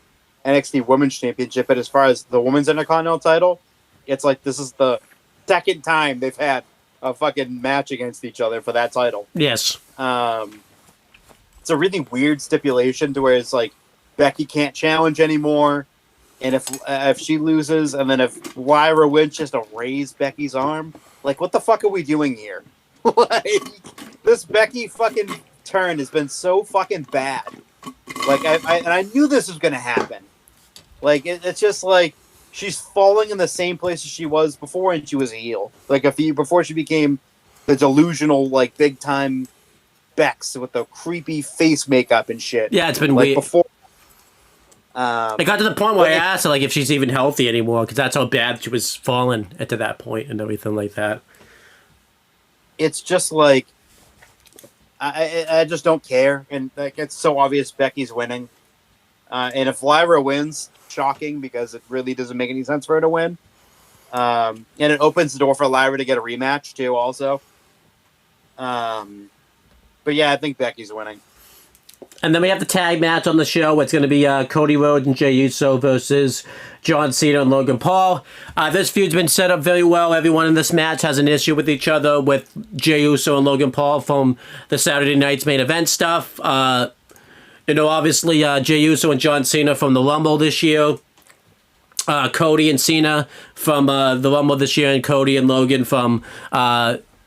NXT Women's Championship, but as far as the Women's Intercontinental title, it's like this is the second time they've had a fucking match against each other for that title. Yes. It's a really weird stipulation to where it's like Becky can't challenge anymore, and if she loses, and then if Lyra wins, just to raise Becky's arm, like what the fuck are we doing here? Like this Becky fucking turn has been so fucking bad. Like I knew this was gonna happen. Like it's just like she's falling in the same place as she was before, and she was a heel. Like before she became the delusional, like big time Bex with the creepy face makeup and shit. Yeah, it's been like weird. Before, it got to the point where I asked her like if she's even healthy anymore because that's how bad she was falling at to that point and everything like that. It's just like I just don't care, and like it's so obvious Becky's winning. And if Lyra wins, shocking because it really doesn't make any sense for her to win. And it opens the door for Lyra to get a rematch too, also. But yeah, I think Becky's winning. And then we have the tag match on the show. It's going to be Cody Rhodes and Jey Uso versus John Cena and Logan Paul. This feud's been set up very well. Everyone in this match has an issue with each other with Jey Uso and Logan Paul from the Saturday night's main event stuff. Obviously Jey Uso and John Cena from the Rumble this year. Cody and Cena from the Rumble this year, and Cody and Logan from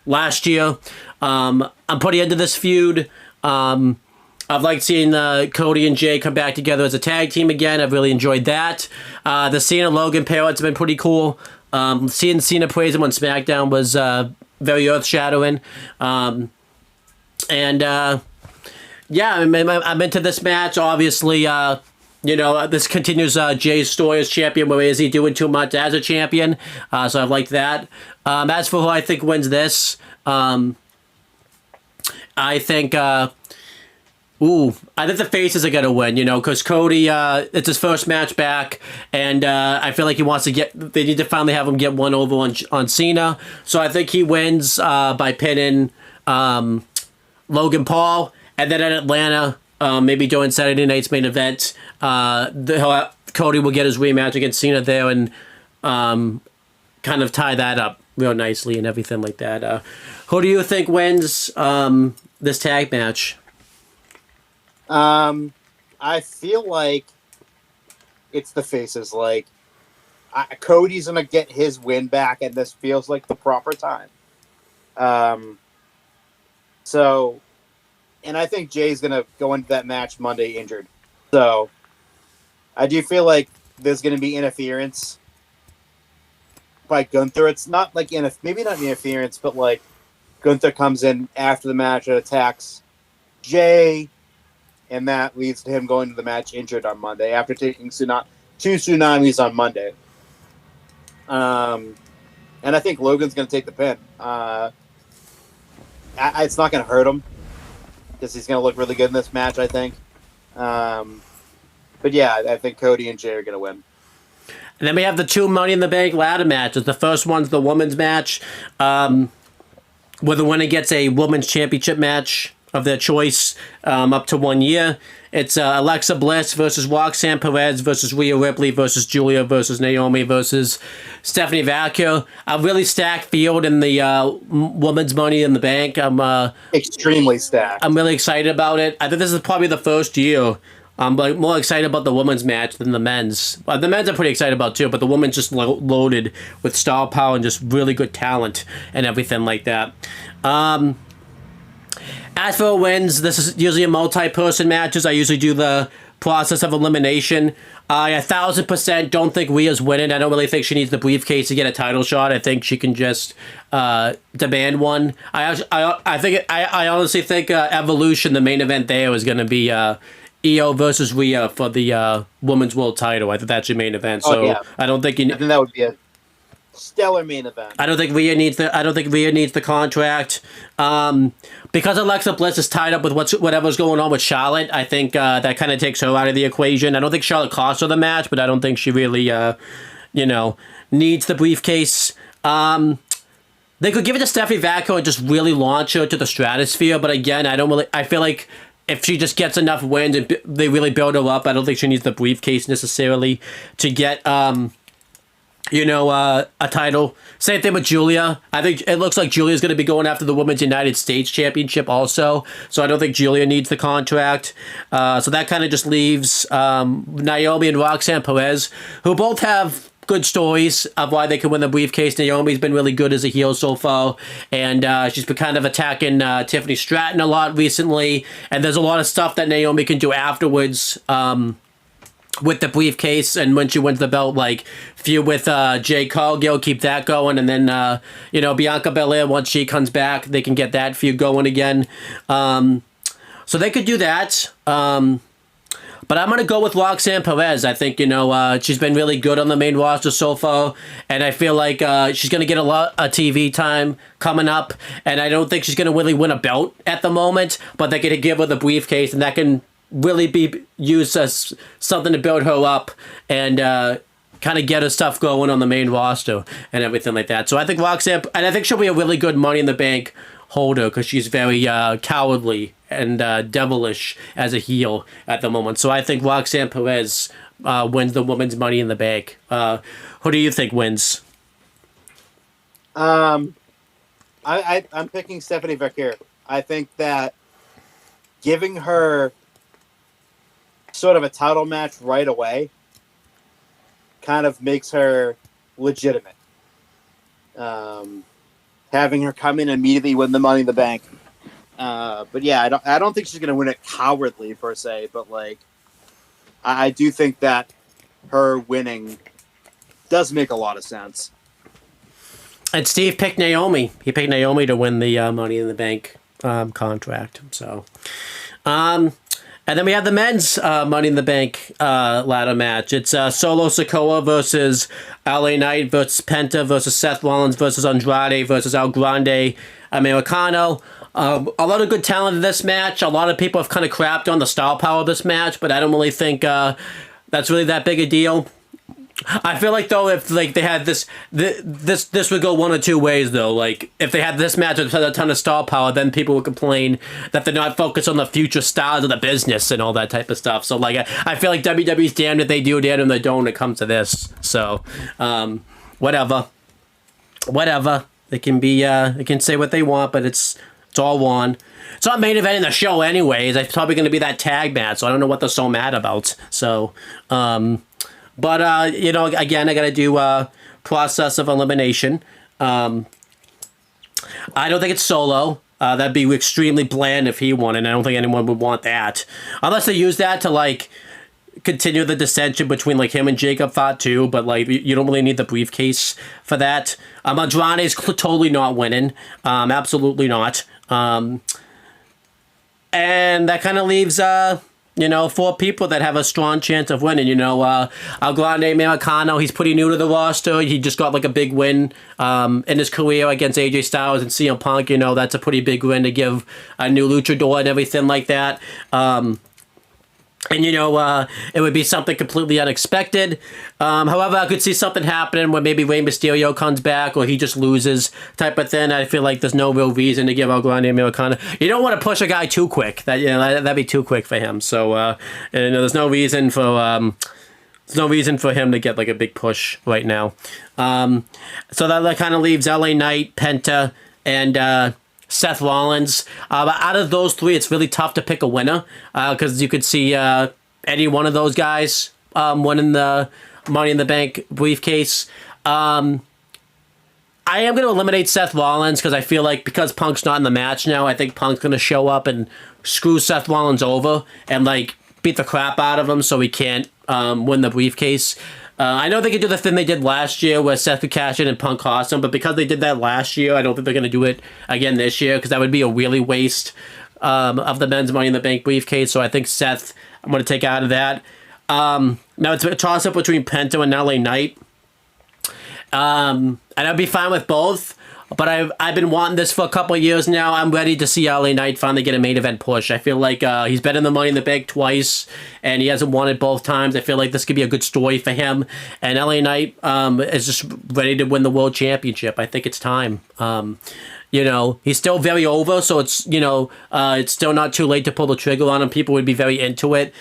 last year. I'm pretty into this feud. I've liked seeing Cody and Jay come back together as a tag team again. I've really enjoyed that. The Cena-Logan pair's been pretty cool. Seeing Cena praise him on SmackDown was very earth-shattering. Yeah, I'm into this match. Obviously, this continues Jay's story as champion, where is he doing too much as a champion? So I've liked that. As for who I think wins this, I think the faces are gonna win, because Cody, it's his first match back, and I feel like he wants to they need to finally have him get one over on Cena. So I think he wins by pinning Logan Paul, and then at Atlanta, maybe during Saturday night's main event, Cody will get his rematch against Cena there and kind of tie that up real nicely and everything like that. Who do you think wins this tag match? I feel like it's the faces. Like Cody's gonna get his win back, and this feels like the proper time. And I think Jay's gonna go into that match Monday injured. So I do feel like there's gonna be interference by Gunther. It's not like maybe not interference, but like Gunther comes in after the match and attacks Jay. And that leads to him going to the match injured on Monday after taking two tsunamis on Monday. And I think Logan's going to take the pin. It's not going to hurt him because he's going to look really good in this match, I think. But yeah, I think Cody and Jay are going to win. And then we have the 2 Money in the Bank ladder matches. The first one's the women's match, where the winner gets a women's championship match of their choice up to 1 year. It's Alexa Bliss versus Roxanne Perez versus Rhea Ripley versus Julia versus Naomi versus Stephanie Vacca. A really stacked field in the women's Money in the Bank. I'm extremely stacked. I'm really excited about it. I think this is probably the first year I'm more excited about the women's match than the men's. The men's I'm pretty excited about too, but the women's just loaded with star power and just really good talent and everything like that. As for wins, this is usually a multi-person matches. I usually do the process of elimination. I 1,000% don't think Rhea's winning. I don't really think she needs the briefcase to get a title shot. I think she can just demand one. I honestly think Evolution, the main event there, is going to be Io versus Rhea for the women's world title. I think that's your main event. So yeah. I don't think I think that would be a stellar main event. I don't think Rhea needs the contract. Because Alexa Bliss is tied up with whatever's going on with Charlotte. I think that kind of takes her out of the equation. I don't think Charlotte cost her the match, but I don't think she really, needs the briefcase. They could give it to Stephanie Vacco and just really launch her to the stratosphere. But again, I feel like if she just gets enough wins and they really build her up, I don't think she needs the briefcase necessarily to get, a title. Same thing with Julia. I think it looks like Julia's going to be going after the Women's United States Championship also. So I don't think Julia needs the contract. So that kind of just leaves Naomi and Roxanne Perez, who both have good stories of why they can win the briefcase. Naomi's been really good as a heel so far, and she's been kind of attacking Tiffany Stratton a lot recently, and there's a lot of stuff that Naomi can do afterwards with the briefcase, and when she wins the belt, like feud with Jade Cargill, keep that going, and then Bianca Belair, once she comes back, they can get that feud going again. So they could do that. But I'm going to go with Roxanne Perez. I think, she's been really good on the main roster so far. And I feel like she's going to get a lot of TV time coming up. And I don't think she's going to really win a belt at the moment. But they're going to give her the briefcase. And that can really be used as something to build her up. And kind of get her stuff going on the main roster. And everything like that. So I think Roxanne... And I think she'll be a really good Money in the Bank holder. Because she's very cowardly and devilish as a heel at the moment. So I think Roxanne Perez wins the Women's Money in the Bank. Who do you think wins? I'm picking Stephanie Vacco. I think that giving her sort of a title match right away kind of makes her legitimate. Having her come in and immediately win the Money in the Bank. But yeah, I don't think she's going to win it cowardly per se, but like, I do think that her winning does make a lot of sense. And Steve picked Naomi. He picked Naomi to win the Money in the Bank contract. So, and then we have the men's Money in the Bank ladder match. It's Solo Sikoa versus LA Knight versus Penta versus Seth Rollins versus Andrade versus El Grande Americano. A lot of good talent in this match. A lot of people have kind of crapped on the star power of this match, but I don't really think that's really that big a deal. I feel like, though, if like they had this would go one of two ways, though. Like, if they had this match with a ton of star power, then people would complain that they're not focused on the future stars of the business and all that type of stuff. So, like, I feel like WWE's damned if they do, damned if they don't when it comes to this. So, whatever. They can be, they can say what they want, but it's all one. It's not main event in the show anyways. It's probably going to be that tag match, so I don't know what they're so mad about. So, but, again, I got to do process of elimination. I don't think it's Solo. That'd be extremely bland if he won, and I don't think anyone would want that. Unless they use that to, like, continue the dissension between, like, him and Jacob Fatu, but, like, you don't really need the briefcase for that. Andrade's totally not winning. Absolutely not. And that kind of leaves, 4 people that have a strong chance of winning. El Grande Americano, he's pretty new to the roster. He just got, like, a big win in his career against AJ Styles and CM Punk. That's a pretty big win to give a new luchador and everything like that. And, it would be something completely unexpected. However, I could see something happening where maybe Rey Mysterio comes back or he just loses type of thing. I feel like there's no real reason to give El Grande Americano. You don't want to push a guy too quick. That'd be too quick for him. So, there's no reason for him to get, like, a big push right now. So that kind of leaves LA Knight, Penta, and Seth Rollins. Out of those 3, it's really tough to pick a winner because you could see any one of those guys winning the Money in the Bank briefcase. I am going to eliminate Seth Rollins because I feel like because Punk's not in the match now, I think Punk's going to show up and screw Seth Rollins over and, like, beat the crap out of him so he can't win the briefcase. I know they could do the thing they did last year where Seth could cash in and Punk cost him, but because they did that last year, I don't think they're going to do it again this year because that would be a really waste of the men's Money in the Bank briefcase. So I think Seth, I'm going to take out of that. Now it's a toss-up between Penta and LA Knight. And I'd be fine with both. But I've been wanting this for a couple of years now. I'm ready to see LA Knight finally get a main event push. I feel like he's been in the Money in the Bank twice, and he hasn't won it both times. I feel like this could be a good story for him. And LA Knight is just ready to win the World Championship. I think it's time. He's still very over, so it's, it's still not too late to pull the trigger on him. People would be very into it.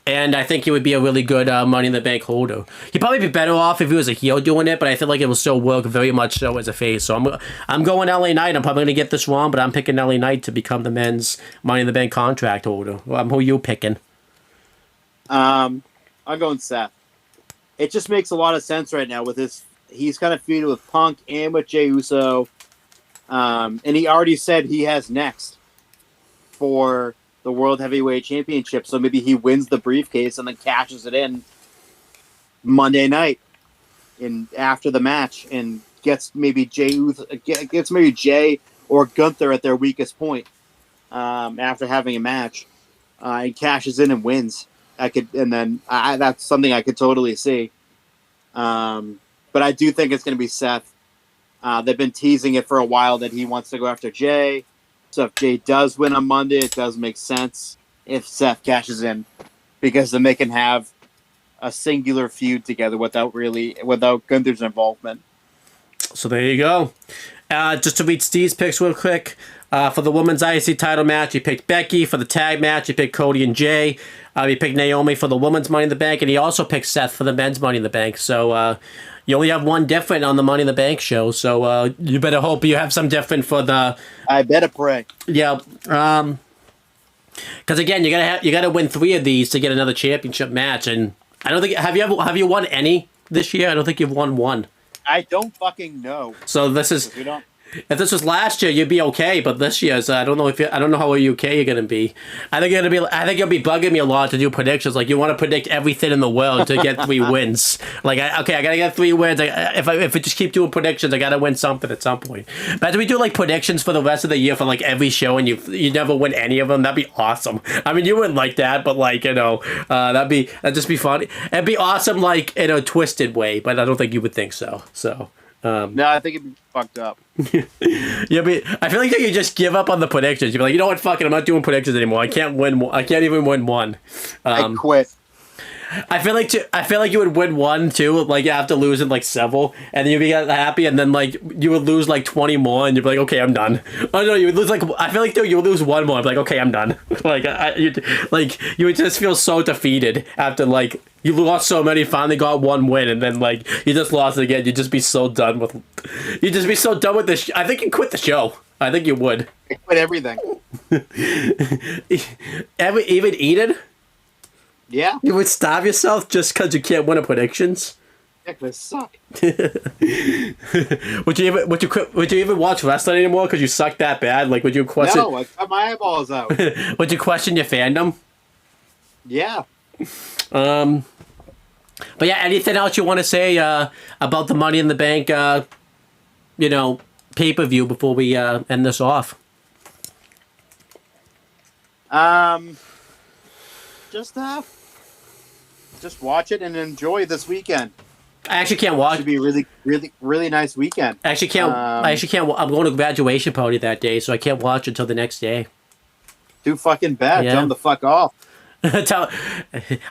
And I think he would be a really good Money in the Bank holder. He'd probably be better off if he was a heel doing it, but I feel like it will still work very much so as a face. So I'm going LA Knight. I'm probably going to get this wrong, but I'm picking LA Knight to become the men's Money in the Bank contract holder. Who are you picking? I'm going Seth. It just makes a lot of sense right now with his. He's kind of feuded with Punk and with Jey Uso. And he already said he has next for the World Heavyweight Championship, so maybe he wins the briefcase and then cashes it in Monday night after the match and gets maybe Jey or Gunther at their weakest point after having a match and cashes in and wins. That's something I could totally see. But I do think it's going to be Seth. They've been teasing it for a while that he wants to go after Jey. So if Jey does win on Monday, it does make sense if Seth cashes in, because then they can have a singular feud together without Gunther's involvement. So there you go. Just to read Steve's picks real quick. For the women's IC title match, he picked Becky. For the tag match, he picked Cody and Jay. He picked Naomi for the women's Money in the Bank, and he also picked Seth for the men's Money in the Bank. So you only have one different on the Money in the Bank show, so you better hope you have some different for the... I better pray. Yeah. Because again, you gotta win 3 of these to get another championship match, and I don't think... Have you won any this year? I don't think you've won one. I don't fucking know. So this is... If this was last year, you'd be okay, but this year's I don't know how okay you're gonna be. I think you'll be bugging me a lot to do predictions. Like, you want to predict everything in the world to get 3 wins. Like, I gotta get 3 wins. If I just keep doing predictions, I gotta win something at some point. But we do like predictions for the rest of the year for like every show, and you never win any of them. That'd be awesome. I mean, you wouldn't like that, but like, that'd just be funny. It'd be awesome, like in a twisted way, but I don't think you would think so. So. No, I think it'd be fucked up. Yeah, but I feel like you just give up on the predictions. You'd be like, you know what, fuck it, I'm not doing predictions anymore. I can't win. I can't even win one. I quit. I feel like you would win one too, like after losing like several, and then you'd be happy, and then like you would lose like 20 more, and you'd be like, okay, I'm done. Oh no, you would lose like, I feel like you would lose one more, I'd be like, okay, I'm done. You would just feel so defeated after like you lost so many, finally got one win, and then like you just lost it again. You'd just be so done with this. I think you'd quit the show. I think you would. I quit everything. Even Eden? Yeah. You would starve yourself just because you can't win a predictions? Yeah, they suck. Would you even watch wrestling anymore because you suck that bad? Like, would you question... No, I cut my eyeballs out. Would you question your fandom? Yeah. But yeah, anything else you want to say about the Money in the Bank, pay-per-view before we end this off? Just watch it and enjoy this weekend. I actually can't watch. It should be a really, really, really nice weekend. I actually can't. I'm going to a graduation party that day, so I can't watch until the next day. Too fucking bad. Yeah. Tell them to fuck off. I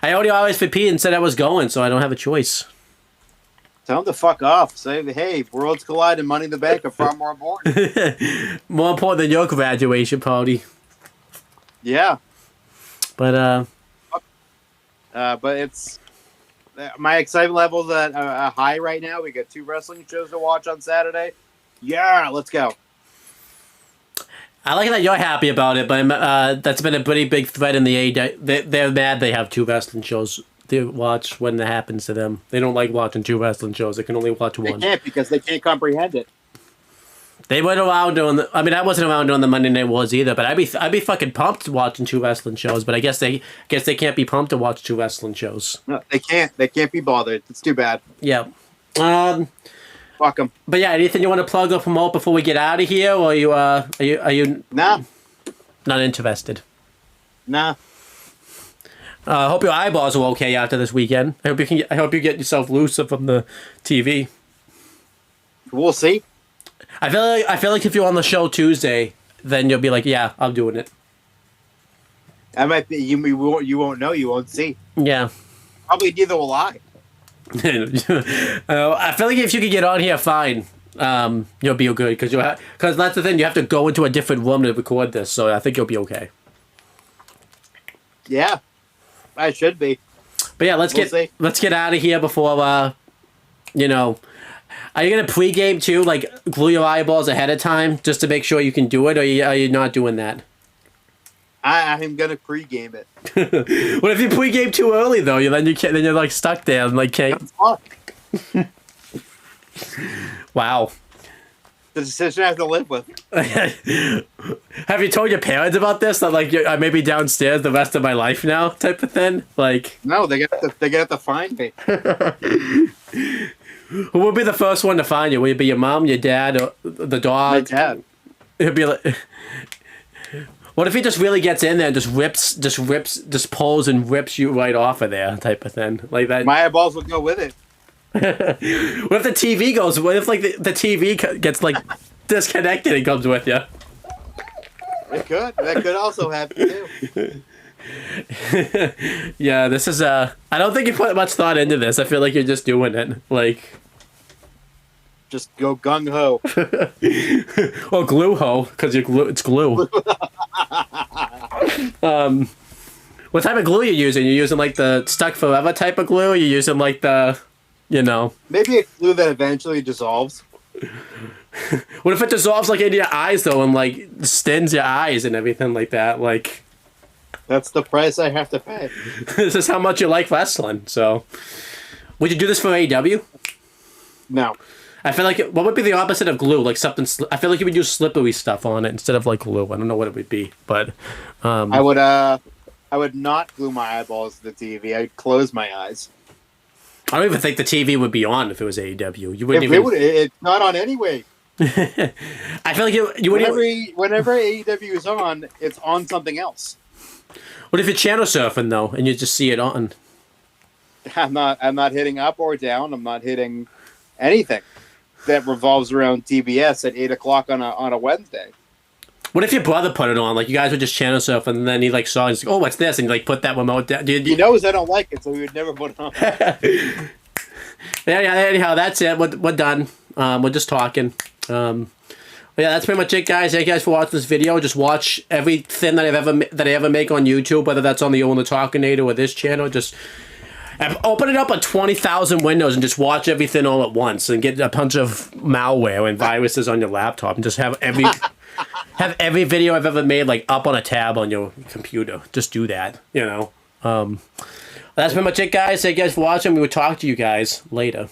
already RSVP'd and said I was going, so I don't have a choice. Tell them to fuck off. Say, hey, Worlds Collide and Money in the Bank are far more important. More important than your graduation party. Yeah. But it's my excitement level's at a high right now. We got 2 wrestling shows to watch on Saturday. Yeah, let's go. I like that you're happy about it, but that's been a pretty big threat in the A. They're mad they have 2 wrestling shows to watch when that happens to them. They don't like watching 2 wrestling shows. They can only watch one. They can't because they can't comprehend it. They weren't around doing I wasn't around doing the Monday Night Wars either, but I'd be fucking pumped watching 2 wrestling shows, but I guess they can't be pumped to watch 2 wrestling shows. No, they can't. They can't be bothered. It's too bad. Yeah. Fuck them. But yeah, anything you want to plug or promote before we get out of here, or are you Nah. Not interested? Nah. I hope your eyeballs are okay after this weekend. I hope you get yourself looser from the TV. We'll see. I feel like if you're on the show Tuesday, then you'll be like, yeah, I'm doing it. I might be. You won't know. You won't see. Yeah. Probably neither will I. I feel like if you could get on here, fine. You'll be good because that's the thing. You have to go into a different room to record this, so I think you'll be okay. Yeah, I should be. But yeah, let's get out of here before you know. Are you gonna pregame too? Like glue your eyeballs ahead of time just to make sure you can do it, or are you not doing that? I'm gonna pregame it. What if you pregame too early though? Then you're like stuck there and like can't. Wow. The decision I have to live with. Have you told your parents about this? That like I may be downstairs the rest of my life now, type of thing. Like no, they get to find me. Who would be the first one to find you? Would it be your mom, your dad, or the dog? My dad. It'd be like. What if he just really gets in there and just pulls and rips you right off of there, type of thing, like that? My eyeballs would go with it. What if the TV goes? What if like the TV gets like disconnected and comes with you? It could. That could also happen too. Yeah, this is I don't think you put much thought into this. I feel like you're just doing it, like. Just go gung ho. Well, glue ho, because it's glue. What type of glue are you using? You using like the stuck forever type of glue? Or you using like the, Maybe a glue that eventually dissolves. What if it dissolves like into your eyes though, and like stins your eyes and everything like that? Like, that's the price I have to pay. This is how much you like wrestling. So, would you do this for AEW? No. I feel like what would be the opposite of glue? Like something. I feel like you would use slippery stuff on it instead of like glue. I don't know what it would be, but I would not glue my eyeballs to the TV. I'd close my eyes. I don't even think the TV would be on if it was AEW. You wouldn't even. It's not on anyway. I feel like you wouldn't. Whenever AEW is on, it's on something else. What if you're channel surfing though, and you just see it on? I'm not hitting up or down. I'm not hitting anything that revolves around TBS at 8:00 on a Wednesday. What if your brother put it on? Like you guys were just channel surfing, and then he like saw it. He's like, "Oh, what's this?" And he like put that remote down. He knows I don't like it, so he would never put it on. Anyhow, that's it. We're done. We're just talking. Yeah, that's pretty much it, guys. Thank you guys for watching this video. Just watch everything that I ever make on YouTube, whether that's on the Owen the Talkinator or this channel. Just open it up on 20,000 windows and just watch everything all at once, and get a bunch of malware and viruses on your laptop, and just have every video I've ever made like up on a tab on your computer. Just do that. That's pretty much it, guys. Thank you guys for watching. We will talk to you guys later.